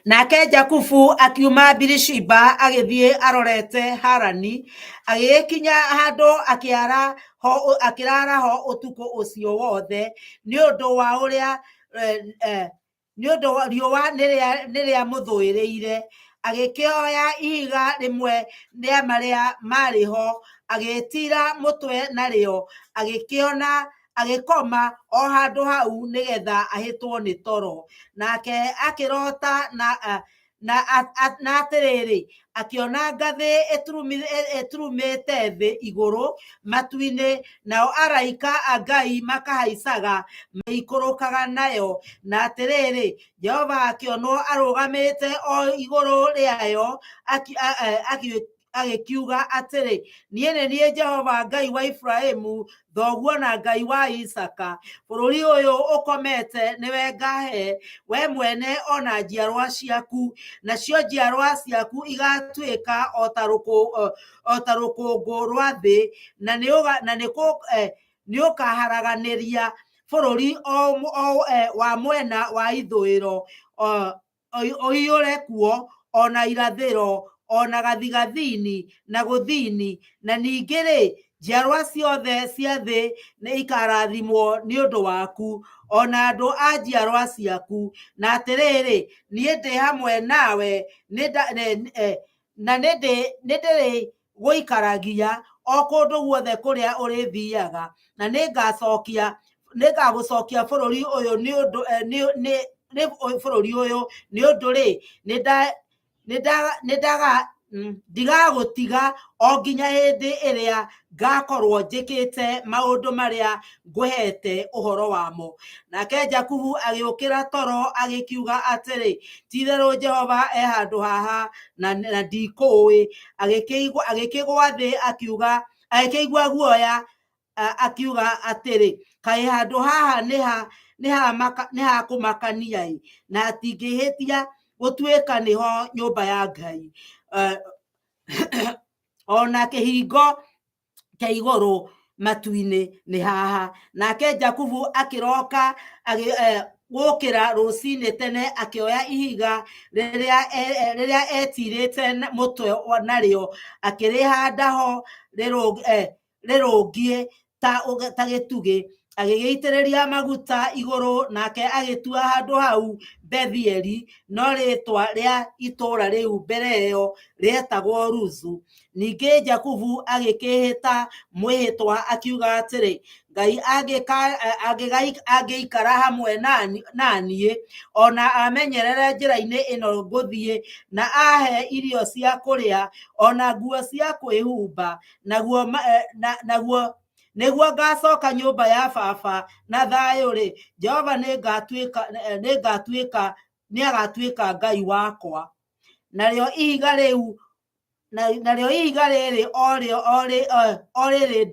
Speaker 2: Nake Jakubu akiuma Birishiba agĩthiĩ arorete Harani agĩkinya handũ akĩrara ho ũtukũ ũcio wothe nĩ ũndũ wa ũrĩa riũa nĩrĩa mũthũĩrĩire agĩkĩoya ihiga rĩmwe rĩa marĩa marĩ ho agĩtira mũtwe narĩo agĩkoma o handũ hau nĩgetha ahĩtwo nĩ toro nake akĩrota na atĩrĩrĩ akĩona ngathĩ ĩturumĩte thĩ igũrũ matu-inĩ nao araika a Ngai makahaicaga maikũrũkaga nayo na atĩrĩrĩ Jehova akĩonwo arũgamĩte o igũrũ rĩayo agikiuga atiri nie ni Jehova Ngai wa Ibrahimu thoguo na Ngai wa Isaka bururi uyu ukomete niwe ngahe we mwene ona njiarwa ciaku nacio njiarwa ciaku igatuika ota rukungu rwa thi na ni ukaharaganiria bururi wa mwena wa ithwiro oiyure kuo ona irathiro ona gathigathini na guthini na ningiri njiarwa ciothe cia thi ni ikarathimwo ni undu waku ona andu a njiarwa ciaku na atiriri nie ndi hamwe nawe na nindiri guikaragia o kundu guothe kuria urithiaga na ningagucokia bururi uyu ni undu bururi uyu ni undu ri ndigagutiga o nginya hindi iria ngakorwo njikite maundu maria nguhete uhoro wamo. Nake Jakubu agiukira toro agikiuga atiri titheru Jehova handu haha na ndikui agikigwa thi akiuga agikigwa guoya akiuga atiri kai handu haha ni ha kumakania na atingihitia gutuika niho nyumba ya Ngai ona kihingo kia iguru matuini ni haha. Nake Jakubu akiroka gukira rucini tene akioya ihiga riria etirite mutwe nario akirihanda ho rirungie ta gitugi agigiitiriria maguta iguru nake agitua handu hau Bethieli no ritwa ria itura riu mbere iyo rietagwo Luzu. Ningi Jakubu agikihita mwihitwa akiuga atiri Ngai agikara hamwe nanie ona amenyerere njira-ini ino nguthie na ahe irio cia kuria ona nguo cia kwihumba naguo niguo ngacoka nyumba ya baba na thayu ri Jehova niagatuika Ngai wakwa. Nario ihiga riri oriri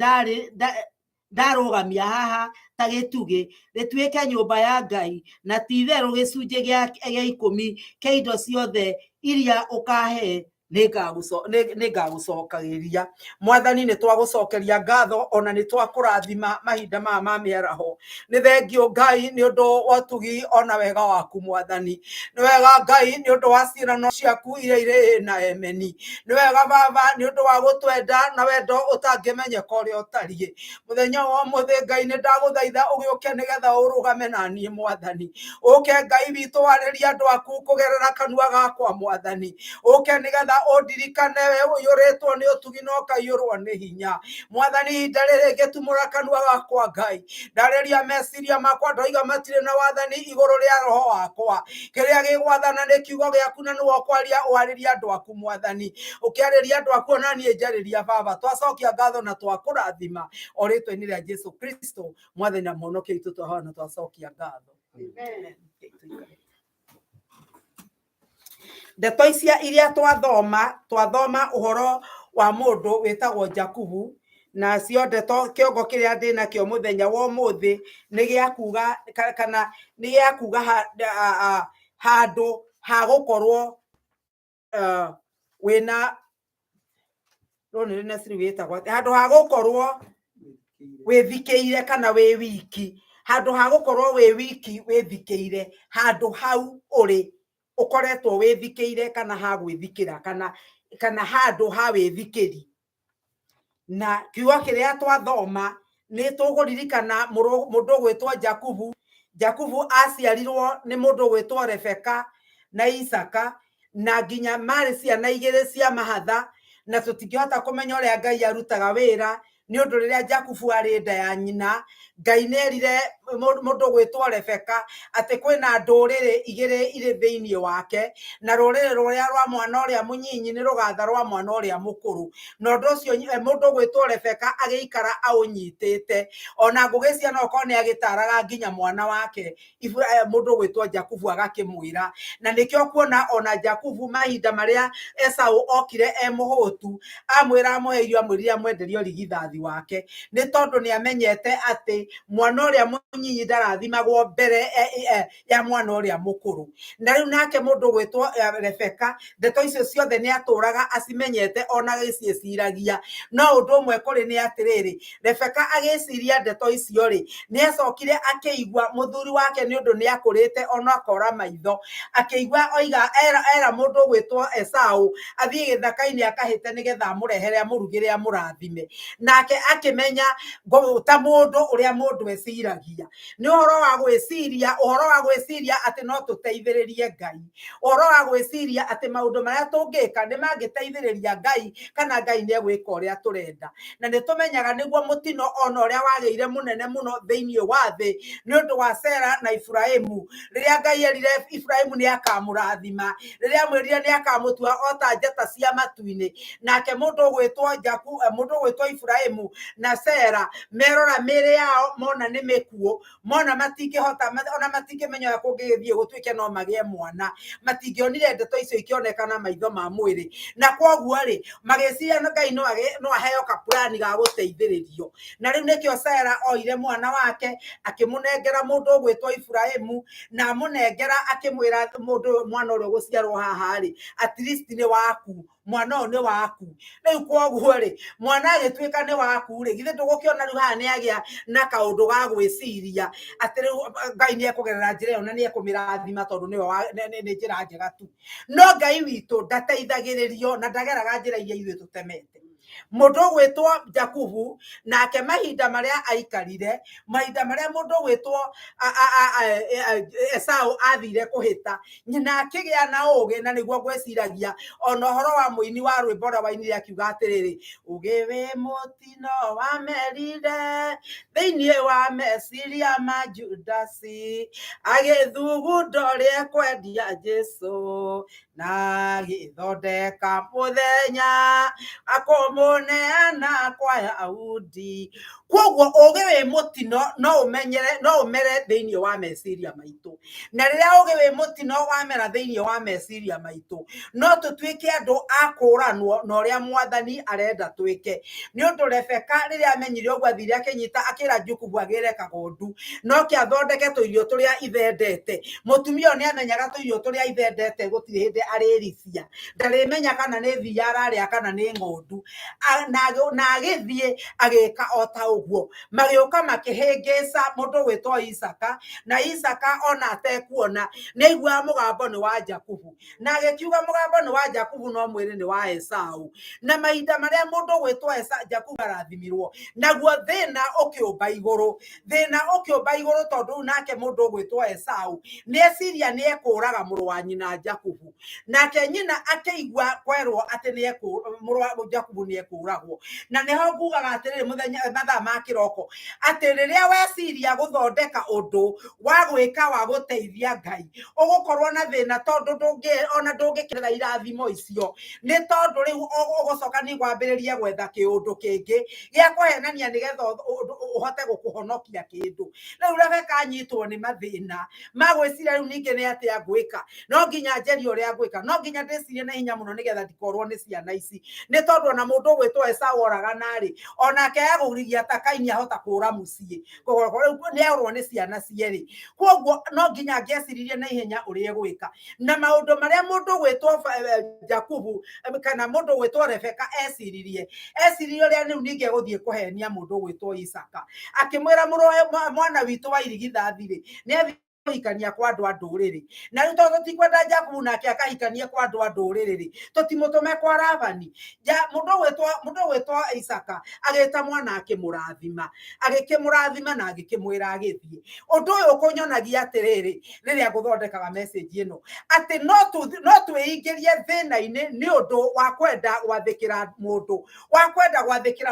Speaker 2: ndarugamia haha ta gitugi rituike nyumba ya Ngai na titheru gicunji gia 10 kia indo ciothe iria ukahe ningagucokagiria. Mwathani ni twagucokeria ngatho ona ni twakurathima mahinda ma miaraho. Ni thengio Ngai ni undu wa tugi ona wega waku Mwathani. Ni wega Ngai ni undu wa ciirano ciaku iria iri na emeni. Ni wega Baba ni undu wa gutwenda na wendo utangimenyeka uria utariĩ. Muthenya wa muthi Ngai ni ndaguthaitha ugiuke nigetha urugame nani Mwathani. Uke Ngai witu wariria andu aku kugerera kanua gakwa Mwathani. Uke nigetha ondirikane we uyoretwo ni utugi no kaiyurwo ni hinya Mwathani. Ndariri ngitumura kanua gakwa Ngai ndariria meciria makwa ndoiga matire na wathani iguru ria roho wakwa. Kiria gigwathana ni kiugo giaku na niwe kwaria wariria andu aku Mwathani. Ukiariria andu aku nani njariria Baba. Twacokia ngatho na twakurathima o ritwa-ini ria Jesu Kristo Mwathani na muhonokia witu twahana twacokia ngatho. Amen. Ndeto icia iria twathoma uhoro wa mundu witagwo Jakubu na cio ndeto kiongo kiria ndina kio muthenya wa umuthi ni gia kuga kana ni gia kuga handu ha gukorwo wina roni rina siri witagwo handu ha gukorwo withikiire kana wi wiki. Handu ha gukorwo wi wiki withikiire handu hau uri ukoretwo withikiire kana ha gwithikira kana handu ha withikiri. Na kiugo kiria twathoma ni tuguririkana mundu gwitwa Jakubu aciarirwo ni mundu gwitwa Rebeka na Isaka na nginya mari ciana igiri cia mahatha na tutingihota kumenya uria Ngai arutaga wira nĩ ũndũ rĩrĩa Jakubu arĩ nda ya nyina Ngai nĩerire mũndũ gwĩtwo Rebeka atĩ kwĩna ndũrĩrĩ igĩrĩ irĩ thĩinĩ wake na rũrĩrĩ rũrĩa rwa mwana ũrĩa mũnyinyi nĩ rũgatha rwa mwana ũrĩa mũkũrũ na ũndũ ũcio mũndũ gwĩtwo Rebeka agĩikara aũnyitĩte ona ngũgĩciana okorwo nĩ agĩtaraga nginya mwana wake mũndũ gwĩtwo Jakubu agakĩmwĩra na nĩkĩo kuona ona Jakubu mahinda marĩa Esau okire mũhũtu amwĩra amũhe irio amwĩrire amwenderio rigithathi wake nĩ tondũ nĩ amenyete atĩ mwana ũrĩa mũnyinyi ndarathimagwo mbere ya mwana ũrĩa mũkũrũ na rĩu nake mũndũ gwĩtwo Rebeka ndeto icio ciothe nĩ atũraga acimenyete ona gĩciĩciragia no ũndũ ũmwe kũrĩ nĩ atĩrĩrĩ Rebeka agĩciria ndeto icio rĩ nĩ acokire akĩigua mũthuri wake nĩ ũndũ nĩ akũrĩte ona akora maitho akĩigua oiga era mũndũ gwĩtwo Esau athiĩ gĩthaka-inĩ akahĩte nĩgetha amũrehere amũrugĩre amũrathime nake akĩmenya ta mũndũ ũrĩa mũndũ eciragia nĩ ũhoro wa gwĩciria atĩ no tũteithĩrĩrie Ngai ũhoro wa gwĩciria atĩ maũndũ marĩa tũngĩka nĩ mangĩteithĩrĩria Ngai kana Ngai nĩ egwĩka ũrĩa tũrenda na nĩ tũmenyaga nĩguo mũtino ona ũrĩa wagĩire mũnene mũno thĩinĩ wa thĩ nĩ ũndũ wa Sera na Ibrahimu rĩrĩa Ngai erire Ibrahimu nĩ akamũrathima rĩrĩa amwĩrire nĩ akamũtua o ta njata cia matu-inĩ nake mũndũ gwĩtwo Ibrahimu na Sera merora mĩrĩ yao mona nĩ mĩkuũ mona matingĩhota ona matingĩmenya ũrĩa kũngĩgĩthiĩ gũtuĩke no magĩe mwana matingĩonire ndeto icio ikĩonekana maitho ma mwĩrĩ na kwoguo rĩ magĩciria Ngai no aheo kapurani ga gũteithĩrĩrio na rĩu nĩkĩo Sera oire mwana wake akĩmũnengera mũndũ gwĩtwo Ibrahimu na amũnengera akĩmwĩra mwana ũrĩa ũgũciarwo haha rĩ at least nĩ waku mwana ũyũ nĩ waku rĩu kwoguo rĩ mwana agĩtuĩka nĩ waku rĩ githĩ ndũgũkĩona rĩu haha nĩ agĩa na kaũndũ ga gwĩciria atĩ rĩu Ngai nĩ ekũgerera njĩra ĩyo na nĩ ekũmĩrathima tondũ nĩ njĩra njega tu no Ngai witũ ndateithagĩrĩrio na ndageraga njĩra iria ithuĩ tũtemete mũndũ gwĩtwo Jakubu nake mahinda marĩa aikarire mahinda marĩa mũndũ gwĩtwo Esau athire kũhĩta nyina akĩgĩa na ũgĩ na nĩguo gwĩciragia ona ũhoro wa mũini wa rwĩmbo rwa wainire akiuga atĩrĩrĩ ũgĩ wĩ mũtino wa merire thĩinĩ wa meciria ma Judasi agĩthugunda ũrĩa kwendia Jesũ na gĩthondeka mũthenya akũmũneana kwa Yahudi kwoguo ũgĩ wĩ mũtino no ũmere thĩinĩ wa meciria maitũ na rĩrĩa ũgĩ wĩ mũtino wamera thĩinĩ wa meciria maitũ no tũtuĩke andũ a kũranwo na ũrĩa Mwathani arenda twĩke nĩ ũndũ Rebeka rĩrĩa amenyire ũguo athire akĩnyita akĩra Jakubu agĩre kagondu no kĩathondeke tũirio tũrĩa ithendete mũtumia ũyũ nĩ amenyaga tũirio tũrĩa ithendete gũtirĩ hĩndĩ arĩricia ndarĩmenya kana nĩ thia ararĩa kana nĩ ng'ondu na agĩthiĩ agĩka o ta ũguo magĩũka makĩhĩngĩca mũndũ gwĩtwo Isaka na Isaka ona atekuona nĩ aiguaga mũgambo nĩ wa Jakubu na agĩkiuga mũgambo nĩ wa Jakubu no mwĩrĩ nĩ wa Esau na mahinda marĩa mũndũ gwĩtwo Jakubu arathimirwo naguo thĩna ũkĩũmba igũrũ tondũ nake mũndũ gwĩtwo Esau nĩ eciria nĩ ekũraga mũrũ wa nyina Jakubu nake nyina akĩigua kwerwo atĩ mũrũ wa Jakubu nĩ ekũragwo na nĩho ngugaga atĩrĩrĩ mathaa ma kĩroko atĩ rĩrĩa weciria gũthondeka ũndũ wa gwĩka wa gũteithia Ngai ũgũkorwo na thĩna tondũ ndũngĩkĩra irathimo icio nĩ tondũ rĩu ũgũcoka nĩ kwambĩrĩria gwetha kĩũndũ kĩngĩ gĩa kũhenania nĩgetha ũhote gũkũhonokia kĩndũ rĩu Rebeka anyitwo nĩ mathĩna magwĩciria rĩu ningĩ nĩ atĩa ngwĩka no nginya njerie ũrĩa ngwĩka no nginya ndĩcirie na hinya mũno nĩgetha ndikorwo nĩ ciana ici nĩ tondũ ona mũndũ gwĩtwo Esau oraganarĩ onake agũrigia ta Kaini ahota kũra mũciĩ rĩu nĩ aurwo nĩ ciana cierĩ kwoguo no nginya angĩeciririe na ihenya ũrĩa gwĩka na maũndũ marĩa mũndũ gwĩtwo Jakubu kana mũndũ gwĩtwo Rebeka eciririe ũrĩa rĩu ningĩ gũthiĩ kũhenia mũndũ gwĩtwo Isaka akĩmwĩra mwana witũ wa irigithathi rĩ hikania kwa andu a nduriri na riu tondu tikwenda Jakubu nake akahikania kwa andu a nduriri tutimutume kwa Labani mundu gwitwa Isaka ageta mwana akimurathima na agikimwira agithie undu uyu ukunyonagia atiriri riria guthondekaga message ino ati no twingirie thina-ini ni undu wa kwenda gwathikira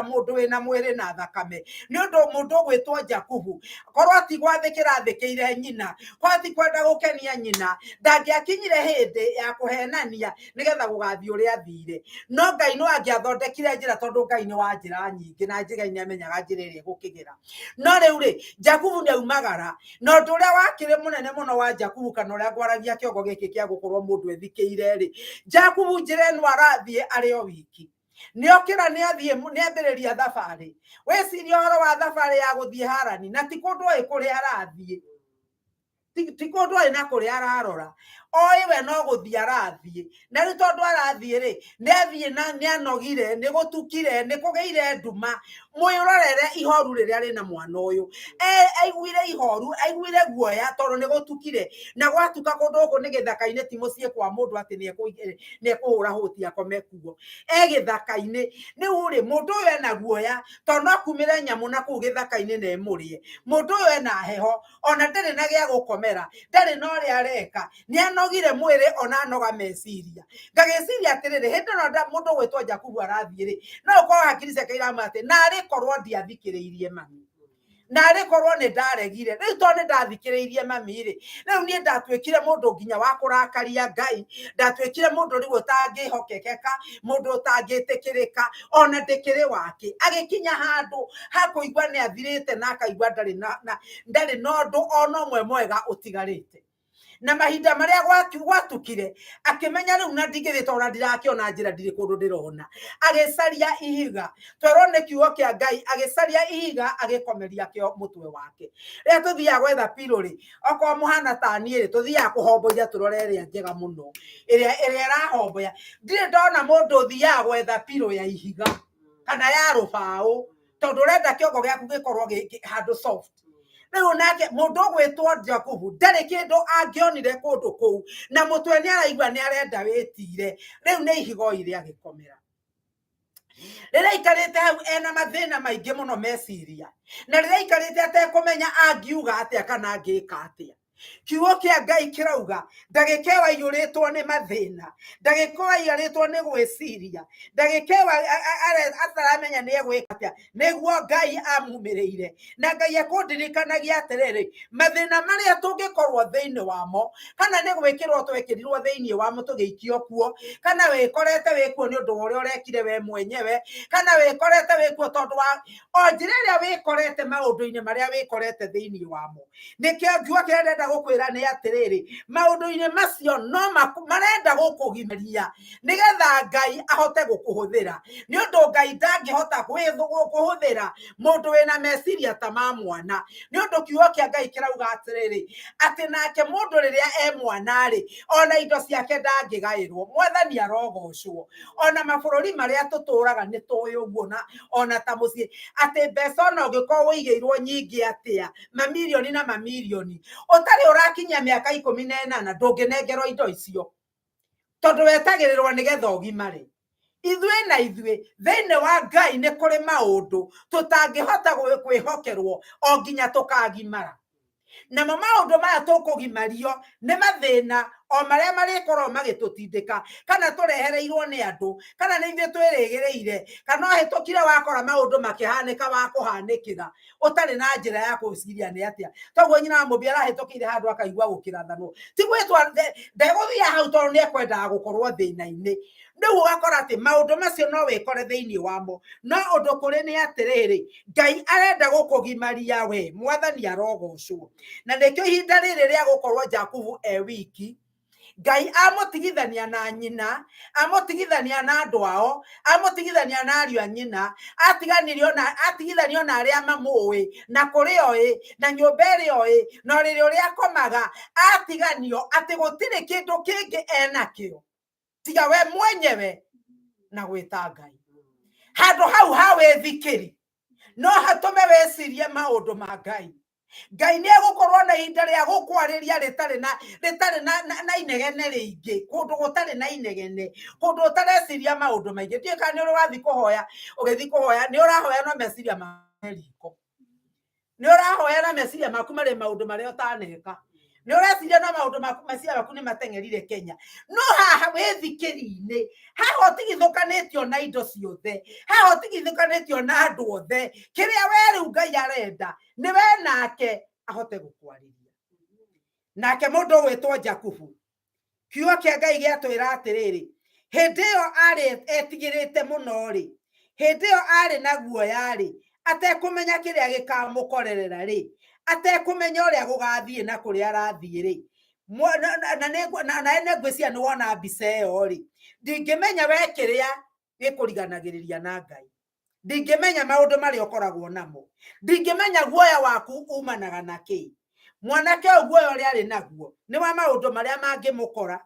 Speaker 2: mundu wina mwiri na thakame ni undu mundu gwitwa Jakubu korwo ti gwathikira thikiire nyina kwati kwenda gukenia nyina ndangiakinyire hindi ya kuhenania nigetha gugathie uria athire no Ngai no angiathondekire njira tondu Ngai ni wa njira nyingi na njira ni amenyaga njira iria gukigira no riu ri Jakubu ni aumagara no ndu uria wakire munene muno wa Jakubu kana uria gwaragia kiongo giki kia gukorwo mundu ethikiire ri Jakubu njira eno arathie ari o wiki niokira ni athie ni ambiriria thabari weciria horo wa thabari ya guthie Harani na ti kundu kuri arathie ti kundu na kuri ararora oiwe no guthie arathie na riu tondu arathie ri ni athie na ni anogire ni gutukire ni kugeire nduma mwirorere ihoru riria ri na mwana uyu aiguire ihoru aiguire guoya tondu ni gutukire na gwatuka kundu guku ni githaka-ini ti mucii kwa mundu ati ni ekuhura huti akome kuo githaka-ini riu ri mundu uyu ena guoya tondu akumire nyamu na kuu githaka-ini na emurie mundu uyu ena heho ona ndari na gia gukomera ndari no ri areka ni anogire mwiri ona anoga meciria ngageciria atiriri hindi no mundu gwitwa Jakubu arathie ri no ko hakiri ciake iramate na ari korwo ndiathikiriirie mami na ari korwo ni ndaregire riu to ni ndathikiriirie mami ri riu ni ndatwikire mundu nginya wa kurakaria Ngai ndatwikire mundu riu utangihokekeka mundu utangitikirika ona ndikiri wake agikinya handu hakuigwa ni athirite na akaigwa ndari no ndu ona umwe mwega utigarite na mahinda maria gwatukire akimenya riu na ndigithite ona ndirakiona njira ndiri kundu ndirona agicaria ihiga twerone kiugo kia Ngai agicaria ihiga agikomeria kio mutwe wake ria tuthia gwetha piruri oko muhana tani ri tuthia kuhomboria turore ria njega muno iria irahomboya ndire ndona mundu thia gwetha piru ya ihiga kana ya rubao tondu renda kiongo giaku gikorwo handu soft riu nake mundu gwitwa Jakubu ndari kindu angionire kundu kuu na mutwe ni araigwa ni arenda witire riu ni ihigo iria gikomera riria ikarite hau ena mathina maingi muno meciria na riria ikarite atekumenya angiuga atia kana angika atia kiugo kia Ngai kirauga ndagikewa iyuritwo ni mathina ndagikewa iyuritwo ni gwiciria ndagikewa ataramenya ni egwika atia niguo Ngai amumirire na Ngai akundirikanagia atiriri mathina maria tungikorwo thiini wamo kana ni gwikirwo twekirirwo thiini wamo tugiikio kuo kana wikorete wikuo ni undu uria urekire we mwenyewe kana wikorete wikuo tondu wa onjira iria wikorete maundu-ini maria wikorete thiini wamo nikio kiugo kirenda gukwira ni atiriri maundu-ini macio no marenda gukugimeria nigetha Ngai ahote gukuhuthira ni undu Ngai ndangihota gukuhuthira mundu wina meciria ta ma mwana ni undu kiugo kia Ngai kirauga atiriri ati nake mundu riria mwana ri ona indo ciake ndangigairwo mwathani arogocwo ona mabururi maria tuturaga ni tuwi uguo na ona ta mucii ati mbeca no gikorwo wigiirwo nyingi atia mamilioni na mamilioni utari urakinya miaka 18 ndunginengerwo indo icio tondu wetagirirwo nigetha ugimare ithuĩ thĩinĩ wa Ngai nĩ kũrĩ maũndũ tũtangĩhota kwĩhokerwo o nginya tũkagimara namo maũndũ maya tũkũgimario nĩ mathĩna o maria marĩkorwo magĩtũtindĩka kana tũrehereirwo nĩ andũ kana nĩ ithuĩ twĩrĩgĩrĩire kana hĩtũkire wakora maũndũ makĩhanĩka wa kũhanĩkĩra ũtarĩ na njĩra ya kũciria nĩ atĩa toguo nyina wa mũmbi arahĩtũkĩire handũ akaigua gũkĩrathanwo ti gwĩtwa ndegũthia hau tondũ nĩ ekwendaga gũkorwo thĩna-inĩ rĩu ũgakora atĩ maũndũ macio no wĩkore thĩinĩ wamo no ũndũ kũrĩ nĩ atĩrĩrĩ Ngai arenda gũkũgimaria we mwathani arogocwo na nĩkĩo ihinda rĩrĩ rĩa gũkorwo Jakubu wiki Ngai amũtigithania na nyina amũtigithania na andũ ao amũtigithania na ariũ a nyina atigithanio na arĩa mamũĩ na kũrĩ oĩ na nyũmba ĩrĩa oĩ na rĩrĩ ũrĩa akomaga atiganio atĩ gũtirĩ kĩndũ kĩngĩ enakĩo tiga we mwenyewe na gwĩta Ngai handũ hau ha wĩthikĩri no hatũme wecirie maũndũ ma Ngai
Speaker 5: Ngai nĩ egũkorwo na ihinda rĩa gũkwarĩria rĩtarĩ na inegene rĩingĩ, kũndũ gũtarĩ na inegene, kũndũ ũtareciria maũndũ maingĩ. Ndiũĩ kana nĩ ũrĩ wathiĩ kũhoya, ũgĩthiĩ kũhoya nĩ ũrahoya no meciria mariko, nĩ ũrahoya na meciria maku marĩ maũndũ marĩa ũtaneka, nĩ ũreciria no maũndũ maku meciria maku nĩ mateng'erire Kenya. No haha wĩthikĩri-inĩ, haha ũtigithũkanĩtio na indo ciothe, haha ũtigithũkanĩtio na andũ othe. Kĩrĩa we rĩu Ngai arenda nĩ we nake ahote gũkwarĩria. Nake mũndũ ũgwĩtwo Jakubu, kiugo kĩa Ngai gĩatwĩra atĩrĩrĩ, hĩndĩ ĩyo arĩ etigĩrĩte mũno rĩ, hĩndĩ ĩyo arĩ na guoya rĩ, atekũmenya kĩrĩa gĩkamũkorerera rĩ, atekũmenya ũrĩa gũgathiĩ na kũrĩa arathiĩ rĩ, na ene ngwĩciria nĩ wona mbica ĩyo rĩ, ndingĩmenya we kĩrĩa gĩkũriganagĩrĩria na Ngai, ndingĩmenya maũndũ marĩa ũkoragwo namo, ndingĩmenya guoya waku umanaga na kĩ. Mwanake ũyũ guoya ũrĩa arĩ naguo nĩ wa maũndũ marĩa mangĩmũkora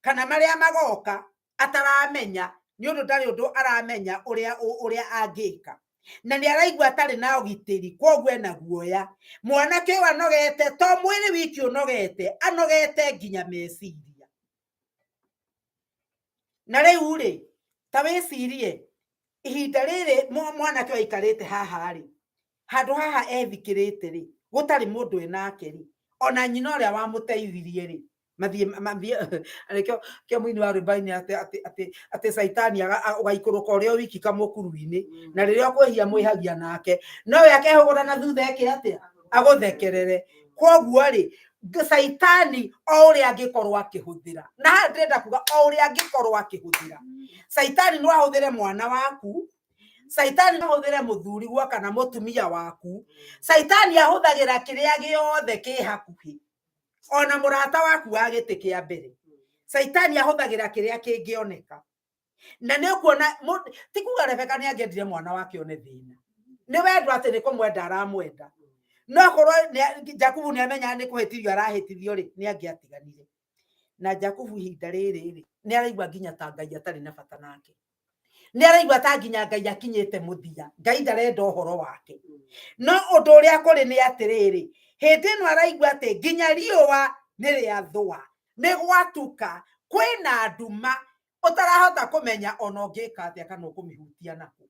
Speaker 5: kana marĩa magoka ataramenya, nĩ ũndũ ndarĩ ũndũ aramenya ũrĩa angĩka, na nĩ araigua atarĩ na ũgitĩri, kwoguo ena guoya. Mwanake ũyũ anogete, to mwĩrĩ wiki ũnogete, anogete nginya meciria. Na rĩu rĩ, ta wĩcirie ihinda rĩrĩ mwanake ũyũ aikarĩte haha rĩ, handũ haha ethikĩrĩte rĩ, gũtarĩ mũndũ enake rĩ, ona nyina ũrĩa wamũteithirie rĩ, mathiĩ kĩo mũini wa rwĩmbo-inĩ atĩ Saitani ũgaikũrũka ũrĩa wiki kamũkuru-inĩ, na rĩrĩa ũkwĩhia mwĩhagia nake, no we akehũgũra na thutha eke atĩa, agũthekerere. Kwoguo rĩ, Saitani o ũrĩa angĩkorwo akĩhũthĩra, na haha ndĩrenda kuga o ũrĩa angĩkorwo akĩhũthĩra. Saitani no ahũthĩre mwana waku, Saitani no ahũthĩre mũthuri gwa kana mũtumia waku, Saitani ahũthagĩra kĩrĩa gĩothe kĩ hakuhĩ, ona mũrata waku wa gĩtĩ kĩa mbere. Saitani ahũthagĩra kĩrĩa kĩngĩoneka. Na nĩ ũkuona ti kuga Rebeka nĩ angĩendire mwana wake one thĩna, nĩ wendwo atĩ nĩ kũmwenda aramwenda, no korwo Jakubu nĩ amenya nĩ kũhĩtithio arahĩtithio rĩ, nĩ angĩatiganire. Na Jakubu ihinda rĩrĩ rĩ, nĩ araigua nginya ta Ngai atarĩ na bata nake, nĩ araigua ta nginya Ngai akinyĩte mũthia, Ngai ndarenda ũhoro wake. No ũndũ ũrĩa kũrĩ nĩ atĩrĩrĩ, hĩndĩ ĩno araigua atĩ nginya riũa nĩ rĩathũa, nĩ gwatuka, kwĩna nduma, ũtarahota kũmenya ona ũngĩka atĩa kana ũkũmĩhutia nakũ.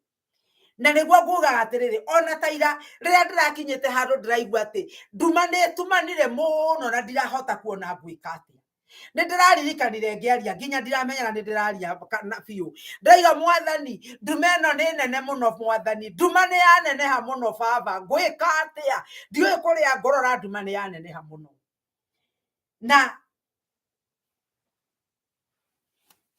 Speaker 5: Na nĩguo ngugaga atĩrĩrĩ, ona ta ira rĩrĩa ndĩrakinyĩte handũ ndĩraigua atĩ nduma nĩ ĩtumanire mũno na ndirahota kuona ngwĩka atĩa. Nĩ ndĩraririkanire ngĩaria nginya ndiramenya na nĩ ndĩraria biũ, ndaiga Mwathani, nduma ĩno nĩ nene mũno Mwathani, nduma nĩ yaneneha mũno Baba, ngwĩka atĩa, ndiũĩ kũrĩa ngorora, nduma nĩ yaneneha mũno. Na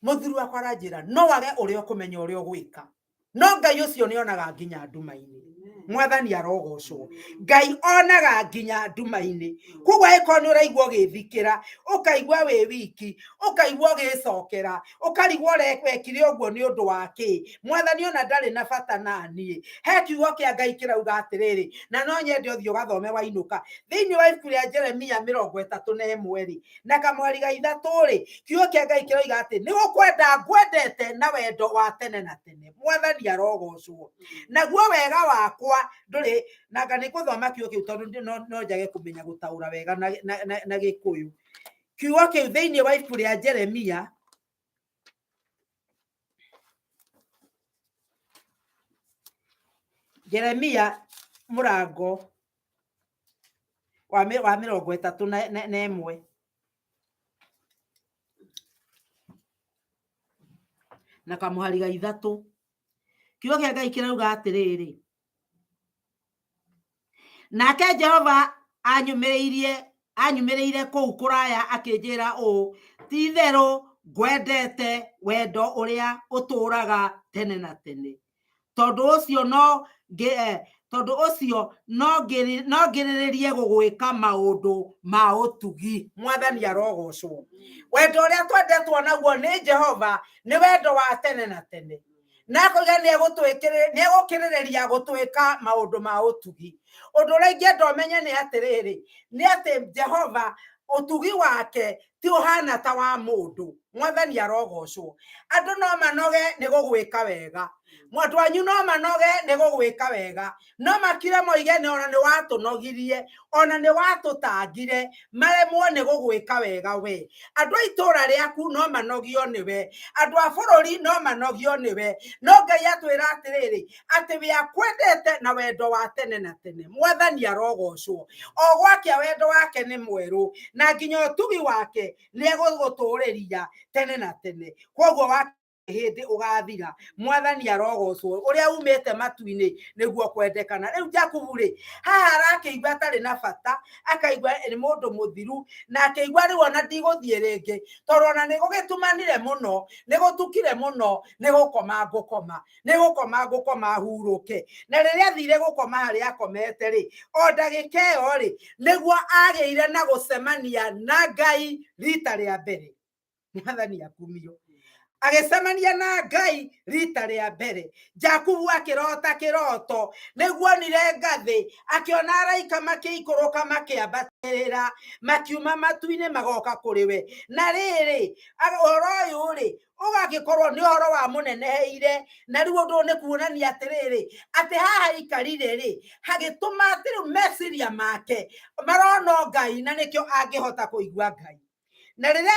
Speaker 5: mũthuri wakwa aranjĩra no wage ũrĩa ũkũmenya ũrĩa ũgwĩka, no Ngai ũcio nĩ onaga nginya nduma-inĩ. Mwathani arogocwo, Ngai onaga nginya nduma-inĩ. Koguo ĩkorwo nĩ ũraigua ũgĩthikĩra, ũkaigua wĩ wiki, ũkaigua ũgĩcokera, ũkarigwo wekire ũguo nĩ ũndũ wa kĩ, Mwathani ona ndarĩ na bata na niĩ. He kiugo kĩa Ngai kĩrauga atĩrĩrĩ, na no nyende ũthiĩ ũgathome wainũka thĩinĩ wa ibuku rĩa Jeremia 31 rĩ, na kamweri ga 3 rĩ, kiugo kĩa Ngai kĩroiga atĩ nĩ gũkwenda ngwendete na wendo wa tene na tene. Mwathani arogocwo, naguo wega wakwa ndũrĩ nanga nĩ gũthoma kiugo kĩu tondũ no njage kũmenya gũtaũra wega na Gĩkũyũ. Kiugo kĩu thĩinĩ wa ibuku rĩa Jeremia mũrango wa 31 na kamũhari ga 3, kiugo kĩa Ngai kĩrauga atĩrĩrĩ, nake Jehova anyumĩrĩire kũu kũraya akĩnjĩra ũũ, ti-itherũ ngwendete wendo ũrĩa ũtũũraga tene na tene, tondũ ũcio no ngĩrĩrĩrie gũgwĩka maũndũ ma ũtugi. Mwathani arogocwo. Wendo ũrĩa twendetwo naguo nĩ Jehova nĩ wendo wa tene na tene, na koiga nĩ egũkĩrĩrĩria gũtwĩka maũndũ ma ũtugi. Ũndũ ũrĩa ingĩenda ũmenye nĩ atĩrĩrĩ, nĩ atĩ Jehova ũtugi wake ti uhana ta wa mundu mwathani arogocwo andu no manoge ni gugwika wega mwandu wanyu no manoge ni gugwika wega no makire moige ni ona ni watunogirie ona ni watutangire maremwo ni gugwika wega we andu aitura riaku no manogio ni we andu a bururi no manogio ni we no Ngai atwira atiriri ati we akwendete na wendo wa tene na tene mwathani arogocwo o gwake wendo wake ni mweru na nginya utugi wake ni eguguturiria tene na tene koguo wa hindi ugathira mwathani arogocwo uria umete matu-ini niguo kwendekana riu Jakubu ri haha arakeigua atari na bata akaigua ni mundu muthiru na akeigua riu ona ndiguthie ringi tondu ona nigugitumanire muno nigutukire muno nigukoma ngukoma huruke na riria athire gukoma hari akomete ri o ndagika iyo ri niguo ageire na gucemania na Ngai rita ria mbere mwathani akumio agecemania na Ngai rita ria mbere Jakubu akirota kiroto niguo nire ngathi akiona araika makiikuruka makiambatirira makiuma matu-ini magoka kuriwe na riri oro uyu ri ugagikorwo ni horo wa muneneheire na riu ndu ni kuonania atiriri ati haha ikarire ri hagituma atiru meciria make marona Ngai na nikio angihota kuigua Ngai na riria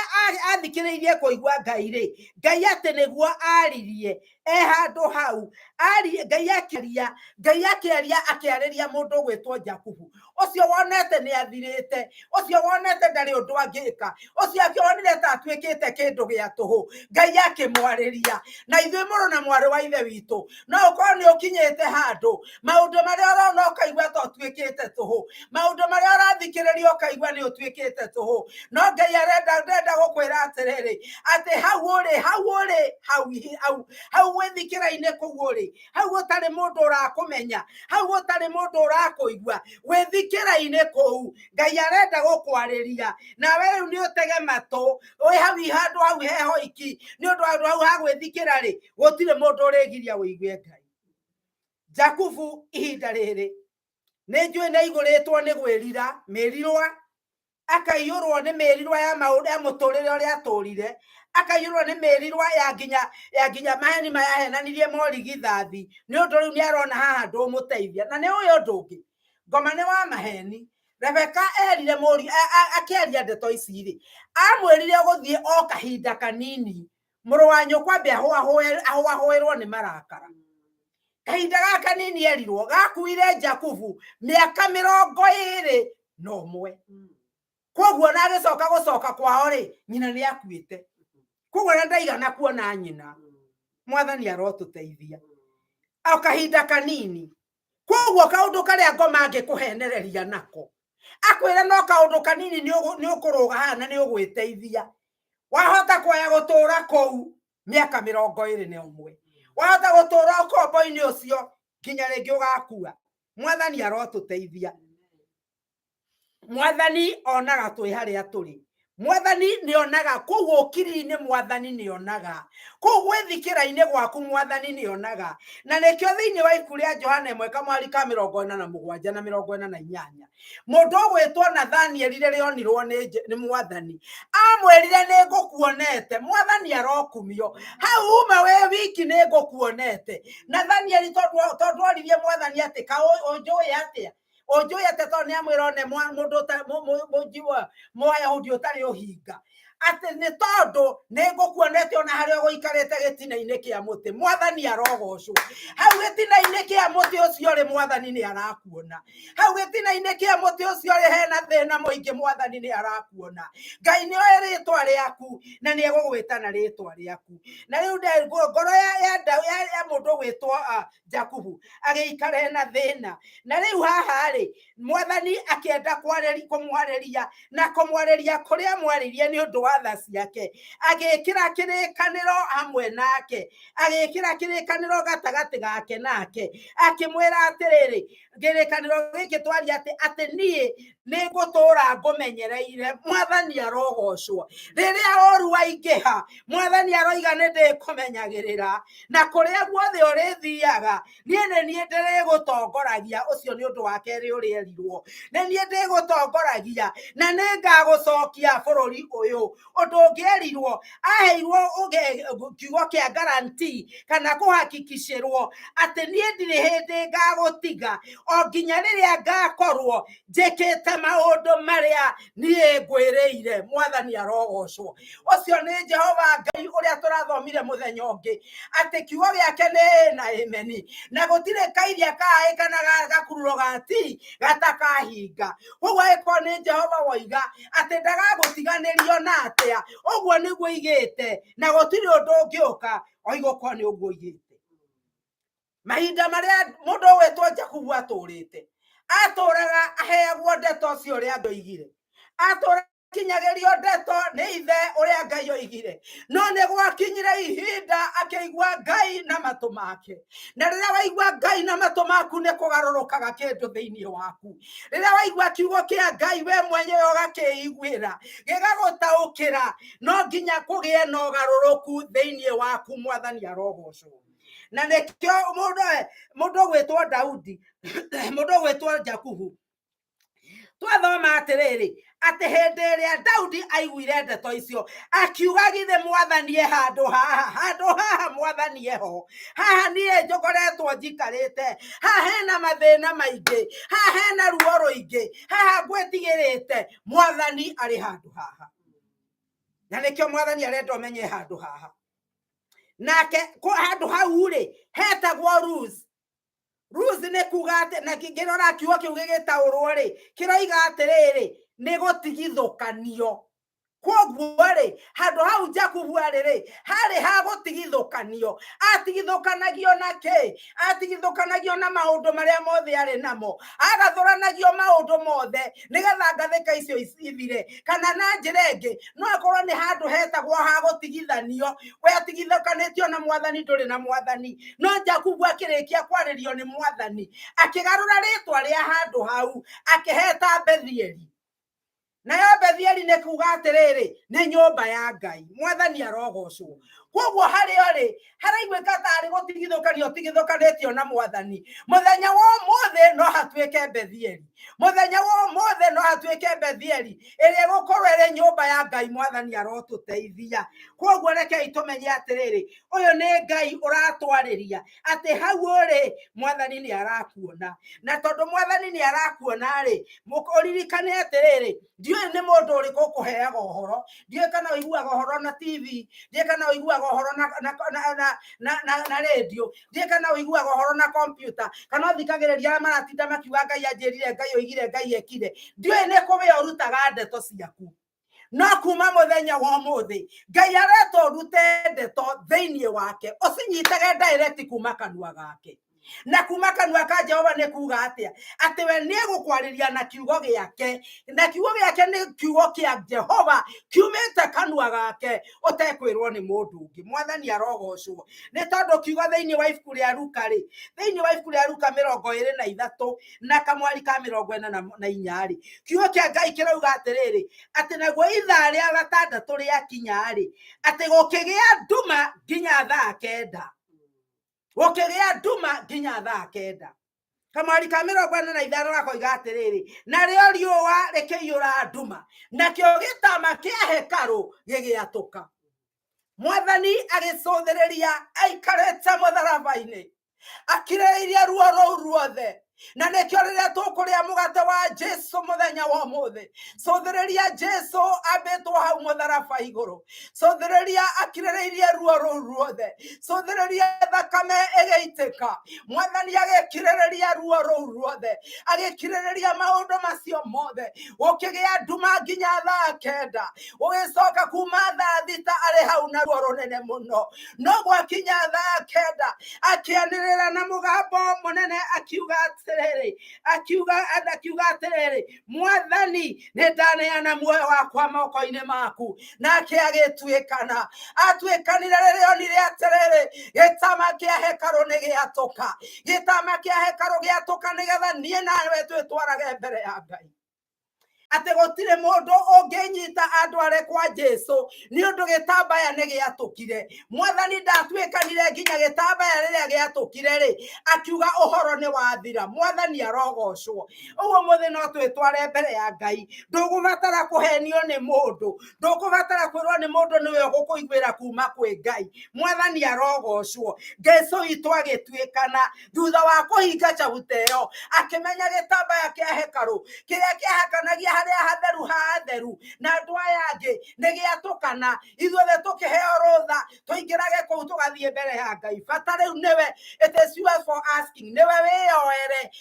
Speaker 5: athikiriirie kuigua Ngai ri Ngai ati niguo aririe handu hau ari Ngai akiaria akiariria mundu gwitwo Jakubu ucio wonete ni athirite ucio wonete ndari undu angika ucio akionire ta atwikite kindu gia tuhu Ngai akimwariria na ithui muru na mwari wa ithe witu no ukorwo ni ukinyite handu maundu maria urona ukaigua ta utwikite tuhu maundu maria urathikiriria ukaigua ni utwikite tuhu no Ngai arenda gukwira atiriri ati hau withikira-ine kuu uri hau utari mundu urakumenya hau utari mundu urakuigua withikira-ine kuu Ngai arenda gukwariria nawe riu ni utege matu wi hau hau heho iki ni undu hau hagwithikira ri gutire mundu urigiria wigue Ngai Jakubu ihinda riri ni njui ni iguritwo ni gwirira mirirwa akaiyurwo ni mirirwa ya maundu ya muturire uria aturire akaiyurwo ni mirirwa ya nginya maheni mayahenanirie morigithathi ni undu riu ni arona haha ndumuteithia na ni uyu ndungi ngoma ni wa maheni Rebeka erire muri akeria ndeto ici ri amwirire guthie o kahinda kanini muru wa nyukwa mbe ahwahwirwo ni marakara kahinda gaka nini erirwo gakuire Jakubu miaka 21 koguo na agicoka gucoka kwao ri nyina ni akuite koguo na ndaigana kuona nyina mwathani arotuteithia au kahinda kanini koguo kaundu karia ngoma angikuhenereria nako akwira no kaundu kanini ni ukuruga hana ni ugwiteithia wahota kwaya gutura kou miaka 21 wahota gutura ukombo-ini ucio nginya ringi ugakua mwathani arotuteithia mwathani onaga twi haria turi mwathani ni onaga kuu ukiri-ini mwathani ni onaga kuu gwithikira-ini gwaku mwathani ni onaga na nikio thiini wa iku ria Johana 1:47 na 48 mundu ugwitwo Nathani erire rionirwo ni mwathani amwerire ni ngukuonete mwathani arokumio hau uma we wiki ni ngukuonete Nathani eri tondu oririe mwathani ati ka unjui atia onjoya teto ni amwirone mundu ta mujiwa Muyahudi utari uhinga ati ni tondu ni ngukuonete ona hari guikarite gitina-ini kia muti mwathani arogocwo hau gitina-ini kia muti ucio ri mwathani ni arakuona hau gitina-ini kia muti ucio ri hena thina muingi mwathani ni arakuona Ngai ni oe ritwa riaku na ni egugwita na ritwa riaku na riu ngoro ya mundu gwitwo Jakubu agiikara na thina na riu haha ri mwathani akienda kumwariria na kumwariria kuria mwaririe ni undu wa tha ciake agikira kirikaniro hamwe nake agikira kirikaniro gatagati gake nake akimwira atiriri kirikaniro giki twari ati nie nĩ ngũtũũra ngũmenyereire mwathani arogocwo rĩrĩa oru aingĩha mwathani aroiga nĩ ndĩkũmenyagĩrĩra na kũrĩa guothe ũrĩthiaga niĩ nĩ niĩ ndĩrĩgũtongoragia ũcio nĩ ũndũ wa kerĩ ũrĩa erirwo nĩ niĩ ndĩgũtongoragia na nĩ ngagũcokia bũrũri ũyũ ũndũ ũngĩerirwo aheirwo kiugo kĩa guarantee kana kũhakikicĩrwo atĩ niĩ ndirĩ hĩndĩ ngagũtiga o nginya rĩrĩa ngakorwo njĩkĩte maũndũ marĩa niĩ ngwĩrĩire mwathani arogocwo ũcio nĩ Jehova Ngai ũrĩa tũrathomire mũthenya ũngĩ atĩ kiugo gĩake nĩ na ameni na gũtirĩ kairia kaĩ kana gakururo gati gatakahinga ũguo ĩko nĩ Jehova woiga atĩ ndagagũtiganĩrio na atĩa ũguo nĩguo igĩte na gũtirĩ ũndũ ũngĩũka oigũkorwo nĩ ũguo igĩte mahinda marĩa mũndũ wetwo Jakubu atũrĩte atũraga aheagwo ndeto cio ũrĩa andũ oigire atũraga kinyagĩrio ndeto nĩ ithe ũrĩa Ngai oigire no nĩ gwakinyire ihinda akĩigua Ngai na matũ make na rĩrĩa waigua Ngai na matũ maku nĩ kũgarũrũkaga kĩndũ thĩinĩ waku rĩrĩa waigua kiugo kĩa Ngai we mwenyewe ũgakĩiguĩra gĩgagũtaũkĩra no nginya kũgĩe na ũgarũrũku thĩinĩ waku mwathani arogocwo na nĩkĩo mũndũ gwĩtwo Daudi mũndũ gwĩtwo Jakubu twathoma atĩrĩrĩ atĩ hĩndĩ ĩrĩa Daudi aiguire ndeto icio akiuga githĩ mwathani handũ haha mwathani eho haha niĩ njogoretwo njikarĩte haha hena mathĩna maingĩ haha hena ruo rũingĩ haha ngwĩtigĩrĩte mwathani arĩ handũ haha na nĩkĩo mwathani arenda ũmenye handũ haha nake handũ hau rĩ hetagwo Ruth nĩ kuga atĩ na ngĩrora kiugo kĩu gĩgĩtaũrwo rĩ kĩroiga atĩrĩrĩ nĩ gũtigithũkanio koguo rĩ handũ hau Jakubu arĩ harĩ ha gũtigithũkanio atigithũkanagio na kĩ atigithũkanagio na maũndũ marĩa mothe arĩ namo agathũranagio maũndũ mothe nĩgetha ngathĩka icio ithire kana na njĩra ĩngĩ no akorwo nĩ handũ hetagwo ha gũtigithanio we atigithũkanĩtio na mwathani ndũrĩ na mwathani no Jakubu akĩrĩkia kwarĩrio nĩ mwathani akĩgarũra rĩtwa rĩa handũ hau akĩheta Bethieli nayo Bethieli nĩ kuga atĩrĩrĩ nĩ nyũmba ya Ngai mwathani arogocwo koguo harĩa rĩ haraiguĩka tarĩ gũtigithũkanĩtio na mwathani mũthenya wa ũmũthĩ no hatuĩke Bethieli mũthenya wa ũmũthĩ no hatuĩke Bethieli ĩrĩa gũkorwo ĩrĩ nyũmba ya Ngai mwathani arotũteithia koguo rekei tũmenye atĩrĩrĩ ũyũ nĩ Ngai ũratwarĩria atĩ hau ũrĩ mwathani nĩ arakuona na tondũ mwathani nĩ arakuona rĩ ũririkane atĩrĩrĩ ndiũĩ nĩ mũndũ ũrĩkũ ũkũheaga ũhoro ndiũĩ kana ũiguaga ũhoro na TV ndiũĩ kana ũiguaga ũhoro na radio ndiũĩ kana ũiguaga ũhoro na computer kana ũthikagĩrĩria maratinda makiuga Ngai anjĩrire Ngai oigire Ngai ekire ndiũĩ nĩ kũrĩa ũrutaga ndeto ciaku no kuma mũthenya wa ũmũthĩ Ngai aretwo ũrute ndeto thĩinĩ wake ũcinyitage direct kuma kanua gake na kuma kanua ka Jehova nĩ kuga atĩa atĩ we nĩ egũkwarĩria na kiugo gĩake na kiugo gĩake nĩ kiugo kĩa Jehova kiumĩte kanua gake ũtekwĩrwo nĩ mũndũ ũngĩ mwathani arogocwo nĩ tondũ kiugo thĩinĩ wa ibuku rĩa Luka rĩ thĩinĩ wa ibuku rĩa Luka 23 na kamwari ka 44 kiugo kĩa Ngai kĩrauga atĩrĩrĩ atĩ naguo ithaa rĩa gatandatũ rĩakinya rĩ atĩ gũkĩgĩa nduma nginya thaa 9 gũkĩgĩa nduma nginya thaa 9 kamwari ka 45 gakoiga atĩrĩrĩ narĩo riũa rĩkĩiyũra nduma nakĩo gĩtama kĩa hekarũ gĩgĩatũka mwathani agĩcũthĩrĩria aikarĩte mũtharaba-inĩ akirĩrĩirie ruo rũu ruothe na nĩkĩo rĩrĩa tũkũrĩa mũgate wa Jesũ mũthenya wa ũmũthĩ cũthĩrĩria Jesũ ambĩtwo hau mũtharaba igũrũ cũthĩrĩria akirĩrĩirie ruo rũu ruothe cũthĩrĩria thakame ĩgĩitĩka mwathani agĩkirĩrĩria ruo rũu ruothe agĩkirĩrĩria maũndũ macio mothe gũkĩgĩa nduma nginya thaa 9 gũgĩcoka kuma thaa 6 arĩ hau na ruo rũnene mũno no gwakinya thaa 9 akĩanĩrĩra na mũgambo mũnene akiuga akiuga atiriri mwathani nĩndaneana muoyo wakwa moko-inĩ maku nake agĩtuĩkana atuĩkanire rĩrĩa onire atiriri gĩtama kĩa hekarũ nĩgĩatũka gĩtama kĩa hekarũ gĩatũka nĩgetha niĩ nawe twĩtwarage mbere ya Ngai ate gotire mundu unginyita andware kwa Jesu ni undu gitambaya ni giatukire mwathani ndatwekanire nginya gitambaya riria giatukire ri akiuga uhoro ni wathira mwathani arogocwo uguo muthi no twitware mbere ya Ngai ndugubatara kuhenio ni mundu ndugubatara kwirwo ni mundu niwe gukuiguira kuma kwi Ngai mwathani arogocwo Jesu itu agitwekana thutha wa kuhinga chabuteo akimenya gitambaya kia hekaru kiria kiahakanagia haria hatheru na andu aya angi nigiatukana ithuothe tukiheo rutha tuingirage kuu tugathie mbere ya Ngai bata riu niwe it is yours for asking niwe wiyoere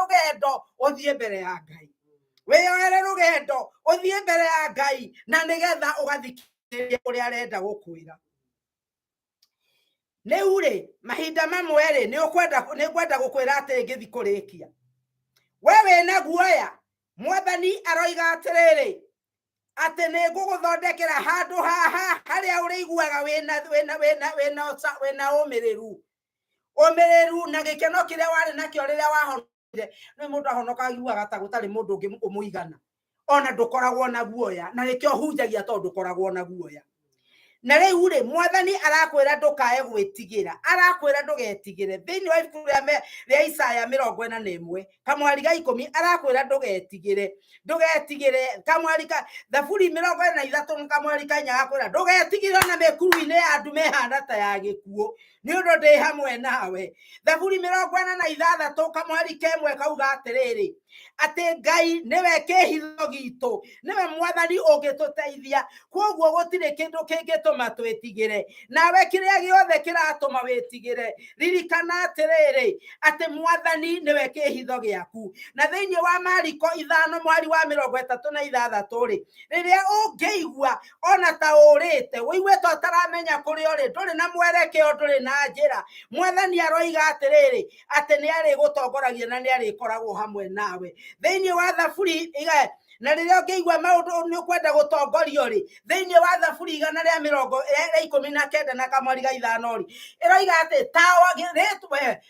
Speaker 5: rugendo uthie mbere ya Ngai wiyoere rugendo uthie mbere ya Ngai na nigetha ugathikiria uria arenda gukwira riu ri mahinda mamwe ri ni ngwenda gukwira ati ngithi kurikia wewe na guoya mwathani aroiga atiriri ati ni nguguthondekera handu haha haria uriguaga wina umiriru na gikeno kiria wari nakio riria wahonire ni mundu ahonoka guaga ta gutari mundu ungi umuigana ona ndukoragwo na guoya na nikio hunjagia tondu ndukoragwo na guoya na riu ri mwathani arakwira ndukae gwitigira arakwira ndugetigire thiini wa ibuku ria Isaya 41 kamwari ga 10 arakwira ndugetigire kamwari ka Thaburi 43 kamwari ka 4 arakwira ndugetigire na mekuru-ini ya andu mehana ta ya gikuo ni undu ndi hamwe nawe Thaburi 46 kamwari ka 1 kauga atiriri ati Ngai niwe kihitho gitu niwe mwathani ungituteithia koguo gutire kindu kingituma twitigire nawe kiria giothe kiratuma witigire ririkana atiriri ati mwathani niwe kihitho giaku na thiini wa Mariko 5 mwari wa 36 ri riria ungeigua ona ta urite wiigwe to taramenya kuri uri nduri na mwerekeo nduri na njira mwathani aroiga atiriri ati ni ari gutongoragia na ni ari koragwo hamwe nawe thiini wa Thaburi na riria ungeigua maundu ni ukwenda gutongorio ri thiini wa Thaburi 119 na kamwari ga 5 ri iroiga ati tawa giretwe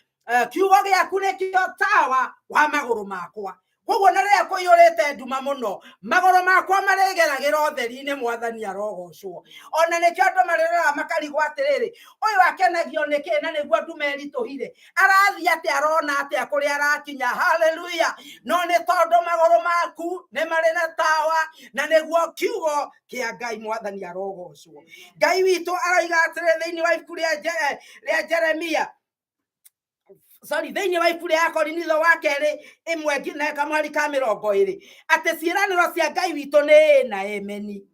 Speaker 5: kiugo giaku nikio tawa wa maguru makwa koguo na riria kuyurite nduma muno maguru makwa maregeragira utheri-ini mwathani arogocwo ona nikio andu marerera makarigwo atiriri uyu akenagio niki na niguo ndume erituhire arathi ati arona ati kuri arakinya haleluya no ni tondu maguru maku ni mari na tawa na niguo kiugo kia Ngai mwathani arogocwo Ngai witu aroiga atiri thiini wa ibuku ria Jeremia thiini wa ibuku ria Korinitho wa keri 1 nginya kamwari ka 20 ati ciiraniro cia Ngai witu ni na emeni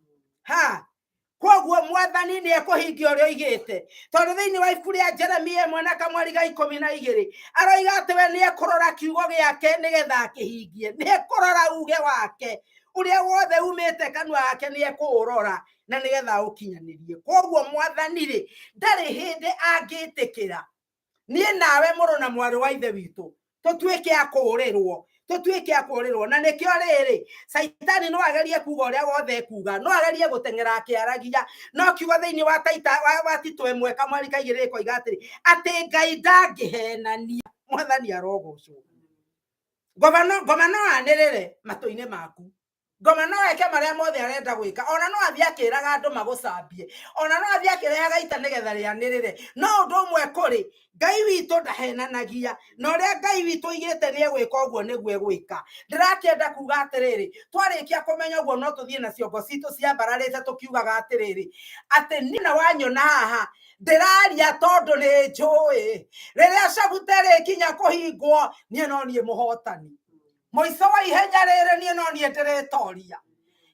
Speaker 5: koguo mwathani ni ekuhingia uria oigite tondu thiini wa ibuku ria Jeremia 1 na kamwari ga 12 aroiga ati we ni ekurora kiugo giake nigetha akihingie ni ekurora uge wake uria wothe umite kanua yake ni ekuurora na nigetha ukinyanirie koguo mwathani ri ndari hindi angitikira nie nawe muru na mwari wa ithe witu tutuike akurirwo na nikio riri saitani no agerie kuga uria wothe kuga no agerie gutengera akiaragia no kiugo thiini wa taita wa Tito 1 kamwari ka 2 koiga atiri ati Ngai ndangihenania mwathani arogocwo ngomano anirire matu-ini maku ngoma no eke maria mothe arenda gwika ona no athie akiraga andu magucambie ona no athie akirehaga ita nigetha rianirire no undu umwe kuri Ngai witu ndahenanagia no ria Ngai witu igite ni egwika uguo niguo egwika ndirakienda kuga atiriri twarikia kumenya uguo no tuthie na ciongo citu cia mbararite tukiugaga atiriri ati nina wanyona haha ndiraria tondu ni njui riria cabutere kinya kuhingwo nie no nie muhotani moico wa ihenya riri nie no nie ndiretoria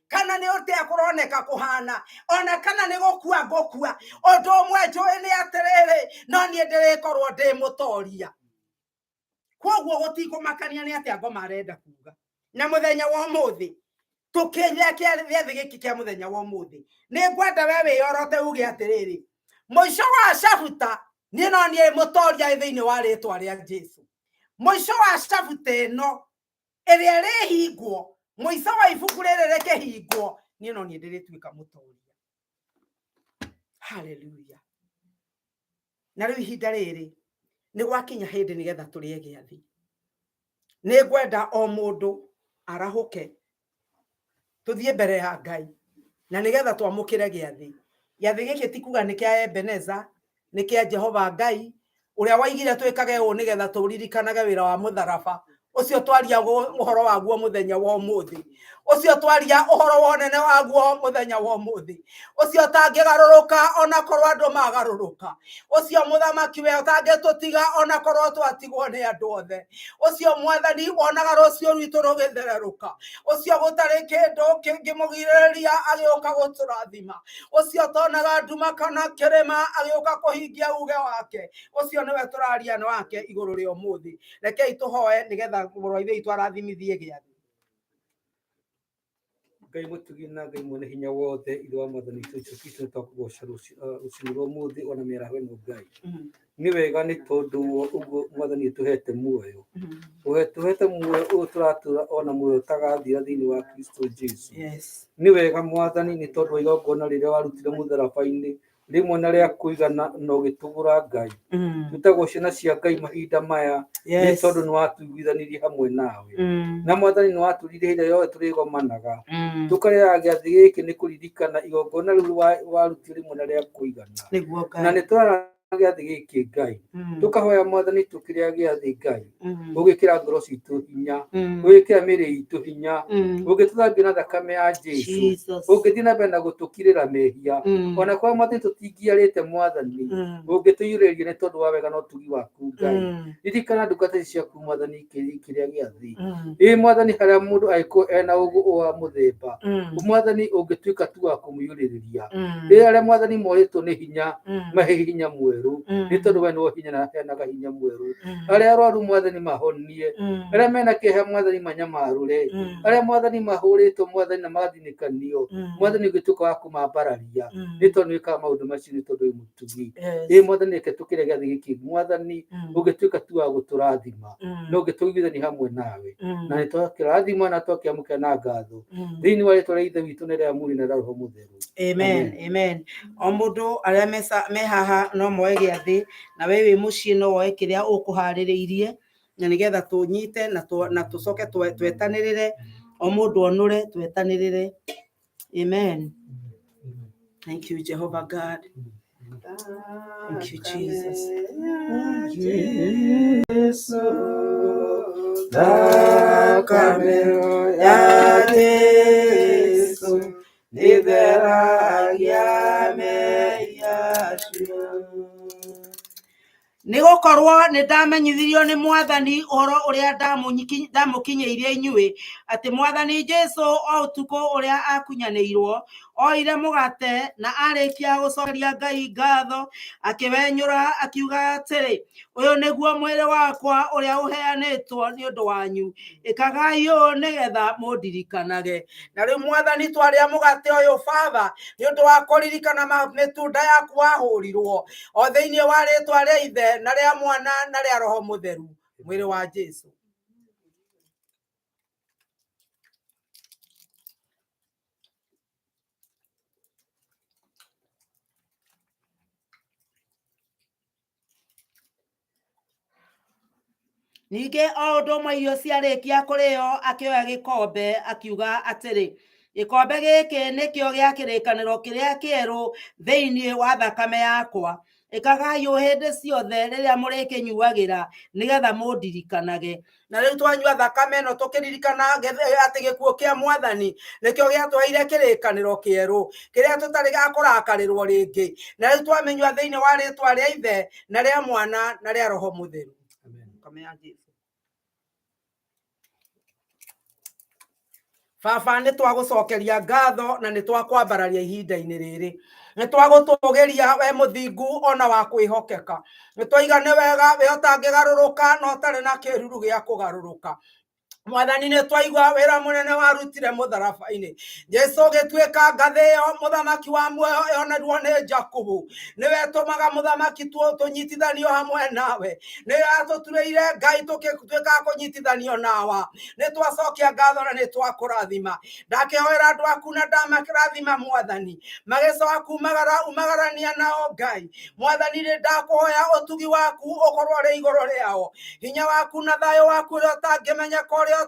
Speaker 5: kana ni utia kuroneka kuhana ona kana ni gukua ngukua undu umwe njui ni atiriri no nie ndirikorwo ndi mutoria koguo gutikumakania ni atia ngoma arenda kuga na muthenya wa muthi tukinya kiathi giki kia muthenya wa muthi ni ngwenda wewe yorote uge atiriri moico wa cabuta nie no nie mutoria thiini wa ritwa ria Jesu moico wa cabuta ino ĩrĩa rĩhingwo mũico wa ibuku rĩrĩ rĩkĩhingwo niĩ no niĩ ndĩrĩtuĩka mũtoria. Haleluya. Na rĩu ihinda rĩrĩ nĩ gwakinya hĩndĩ nĩgetha tũrĩe gĩathĩ. Nĩ ngwenda o mũndũ arahũke tũthiĩ mbere ya Ngai na nĩgetha twamũkĩre gĩathĩ. Gĩathĩ gĩkĩ ti kuga nĩ kĩa Ebeneza, nĩ kĩa Jehova Ngai ũrĩa waigire twĩkage ũũ nĩgetha tũririkanage wĩra wa mũtharaba ũcio twaria ũhoro waguo mũthenya wa ũmũthĩ, ũcio twaria ũhoro wa ũnene waguo mũthenya wa ũmũthĩ, ũcio tangĩgarũrũka ona korwo andũ magarũrũka, ũcio mũthamaki we tangĩtũtiga ona korwo twatigwo nĩ andũ othe, ũcio mwathani wonaga rũciũ rwitũ rũgĩthererũka, ũcio gũtarĩ kĩndũ kĩngĩmũgirĩrĩria agĩũka gũtũrathima, ũcio tonaga nduma kana kĩrĩma agĩũka kũhingia uge wake, ũcio nĩwe tũraria wake igũrũ rĩa ũmũthĩ. Rekei tũhoe nĩgetha mũrũ wa ithe witũ arathimithie gĩathĩ.
Speaker 1: Ngai mũtugi na Ngai mwene hinya wothe, ithe wa mwathani Jesũ Kristo twakũgoca rũciinĩ rwa ũmũthĩ ona mĩaraho ĩno Ngai. Nĩ wega nĩ tondũ ũguo mwathani ũtũhete muoyo, ũtũhete muoyo ũyũ tũratũra ona muoyo ũtagathira thĩinĩ wa Kristo Jesũ. Nĩ wega mwathani nĩ tondũ wa igongona rĩrĩa warutire mũtharaba-inĩ rimwe na rĩa kũigana na ũgĩtũgũra Ngai. Tutagwo ciana cia Ngai mahinda maya nĩ tondũ nĩ watuiguithanirie hamwe nawe, na mwathani nĩ watũrire hĩndĩ yothe tũrĩgomanaga tũkarĩaga gĩathĩ gĩkĩ nĩ kũririkana igongona rĩu warutire rimwe na rĩa kũigana, na nĩ tũrara gĩathĩ gĩkĩ Ngai tũkahoya mwathani tũkĩrĩa gĩathĩ Ngai ũgĩkĩra ngoro citũ hinya, ũgĩkĩra mĩĩrĩ itũ hinya, ũgĩtũthambia na thakame ya Jesũ, ũgĩthiĩ na mbere na gũtũkirĩra mehia ona kwa mwathani tũtingiarĩte mwathani, ũngĩtũiyũrĩrĩria nĩ tondũ wa wega na ũtugi waku Ngai. Ririkana ndungata ici ciaku mwathani ikĩrĩa gĩathĩ mwathani harĩa mũndũ angĩkorwo ena ũgũ wa mũthemba mwathani ũngĩtuĩka tu wa kũmũiyũrĩrĩria rĩrĩa arĩa mwathani morĩtwo nĩ hinya mahe hinya mwerũ, nĩ tondũ we nĩwe hinya na heanaga hinya mwerũ. Arĩa arwaru mwathani mahonie, arĩa mena kĩeha mwathani manyamarũre, arĩa mwathani mahũrĩtwo mwathani na magathinĩkanio mwathani ũngĩtuĩka wa kũmambararia nĩ tondũ nĩwĩkaga maũndũ macio nĩ tondũ wĩ mũtugi. Mwathani reke tũkĩrĩa gĩathĩ gĩkĩ mwathani ũngĩtuĩka tu wa gũtũrathima na ũngĩtũiguithania hamwe nawe, na nĩ twakĩrathima na twakĩamũkĩra na ngatho thĩinĩ wa rĩĩtwa rĩa ithe witũ na rĩa Mũriũ na rĩa Roho Mũtheru.
Speaker 5: Amen, amen. O mũndũ arĩa me haha no moe gĩathĩ, na we wĩ mũciĩ no woe kĩrĩa ũkũharĩrĩirie na nĩgetha tũnyite na tũcoke twetanĩrĩre, o mũndũ onũre twetanĩrĩre. Amen. Thank you Jehovah God. Thank you Jesus.
Speaker 2: Thakame ya Jesũ nĩtheragia mehia ciothe.
Speaker 5: Nĩ gũkorwo nĩ ndamenyithirio nĩ mwathani ũhoro ũrĩa ndamũkinyĩirie inyuĩ atĩ mwathani Jesũ o ũtukũ ũrĩa akunyanĩirwo oire mũgate na arĩkia gũcokeria Ngai ngatho akĩwenyũra akiuga atĩrĩ, ũyũ nĩguo mwĩrĩ wakwa ũrĩa ũheanĩtwo nĩ ũndũ wanyu, ĩkagai ũũ nĩgetha mũndirikanage. Na rĩu mwathani twarĩa mũgate ũyũ Baba nĩ ũndũ wa kũririkana mĩtunda yaku wahũrirwo o thĩinĩ wa rĩĩtwa rĩa Ithe na rĩa Mwana na rĩa Roho Mũtheru, mwĩrĩ wa Jesũ. Ningĩ o ũndũ ũmwe irio ciarĩkia kũrĩo akĩoya gĩkombe akiuga atĩrĩ, gĩkombe gĩkĩ nĩkĩo gĩa kĩrĩkanĩro kĩrĩa kĩerũ thĩinĩ wa thakame yakwa, ĩkagai ũũ hĩndĩ ciothe rĩrĩa mũrĩkĩnyuagĩra nĩgetha mũndirikanage. Na rĩu twanyua thakame ĩno tũkĩririkana atĩ gĩkuũ kĩa mwathani nĩkĩo gĩatũheire kĩrĩkanĩro kĩerũ kĩrĩa tũtarĩ gakũrakarĩrwo rĩngĩ, na rĩu twamĩnyua thĩinĩ wa rĩĩtwa rĩa Ithe na rĩa Mwana na rĩa Roho Mũtheru. Baba nĩ twagũcokeria ngatho na nĩ twakwambararia ihinda-inĩ rĩrĩ, nĩ twagũtũgĩria we mũthingu ona wa kwĩhokeka, nĩ twaigane wega we ũtangĩgarũrũka na ũtarĩ na kĩruru gĩa kũgarũrũka. Mwathani nä twaigua wä ra må nene warutire må tharabainä Jesu gä tuä ka ngathä ä yo må thamaki wa muoyo yonerwo nä Jakubu nä we tå maga må thamaki tå nyitithanio hamwe nawe nä we atå turä ire Ngai tå tuä ka kå nyitithanio nawa nä twacokia ngatho na nä twakå rathima ndakä hoera andå aku na ndamakä rathima Mwathani magä coka umagarania nao Ngai Mwathani nä ndakå hoya å tugi waku å korwo rä igå rå rä ao hinya waku na thayå waku å rä a å tangä menya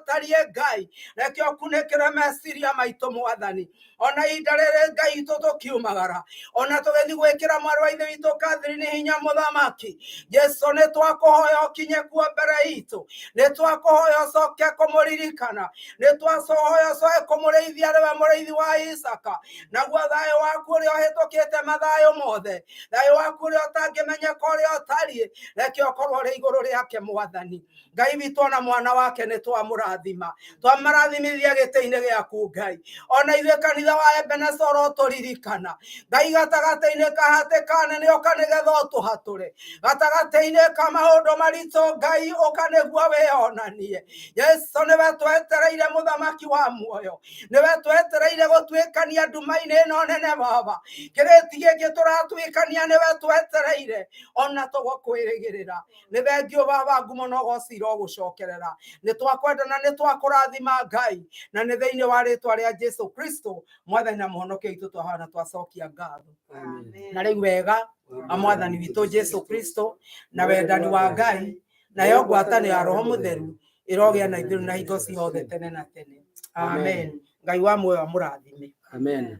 Speaker 5: tarie Ngai reke okunekere meciria maitå Mwathani ona ihinda rĩrĩ Ngai itũ tũkiumagara ona tũgĩthiĩ gwĩkĩra mwarĩ wa ithe witũ Catherine hinya mũthamaki Jesu nĩ twakũhoya ũkinye kuo mbere itũ nĩ twakũhoya ũcoke kũmũririkana nĩ twakũhoya ũcoke kũmũrĩithia rĩwe mũrĩithi wa Isaka naguo thayũ waku ũrĩa ũhĩtũkĩte mathayũ mothe thayũ waku ũrĩa ũtangĩmenyeka ũrĩa ũtariĩ reke ũkorwo ũrĩ igũrũ rĩake Mwathani Ngai witũ ona mwana wake nĩ twamũrathima twamarathimithia gĩtĩ-inĩ gĩaku Ngai ona ithuĩ kanitha wa Ebenezoro tũririkana Ngai gatagatĩ-inĩ ka hatĩkane nĩ ũka nĩgetha ũtũhatũre gatagatĩ-inĩ ka maũndũ maritũ Ngai ũka nĩguo wĩonanie Jesu nĩwe twetereire mũthamaki wa muoyo nĩwe twetereire gũtuĩkania nduma-inĩ ĩno nene Baba kĩrĩti gĩkĩ tũratuĩkania nĩwe twetereire ona tũgũkwĩrĩgĩrĩra nĩ thengiũ Baba ngumo na ũgocira ũgũcokerera nĩ twakwenda na nĩ twakũrathima Ngai na nĩ thĩinĩ wa rĩtwa rĩa Jesu Kristo Mwathani na mũhonokia witũ twahana twacokia ngatho na rĩu wega wa Mwathani witũ Jesu Kristo na wendani wa Ngai na yo ngwatanĩro ya Roho Mũtheru ĩrogĩa na ithuĩ na hingo ciothe tene na tene amen Ngai wa muoyo amũrathime
Speaker 1: Amen.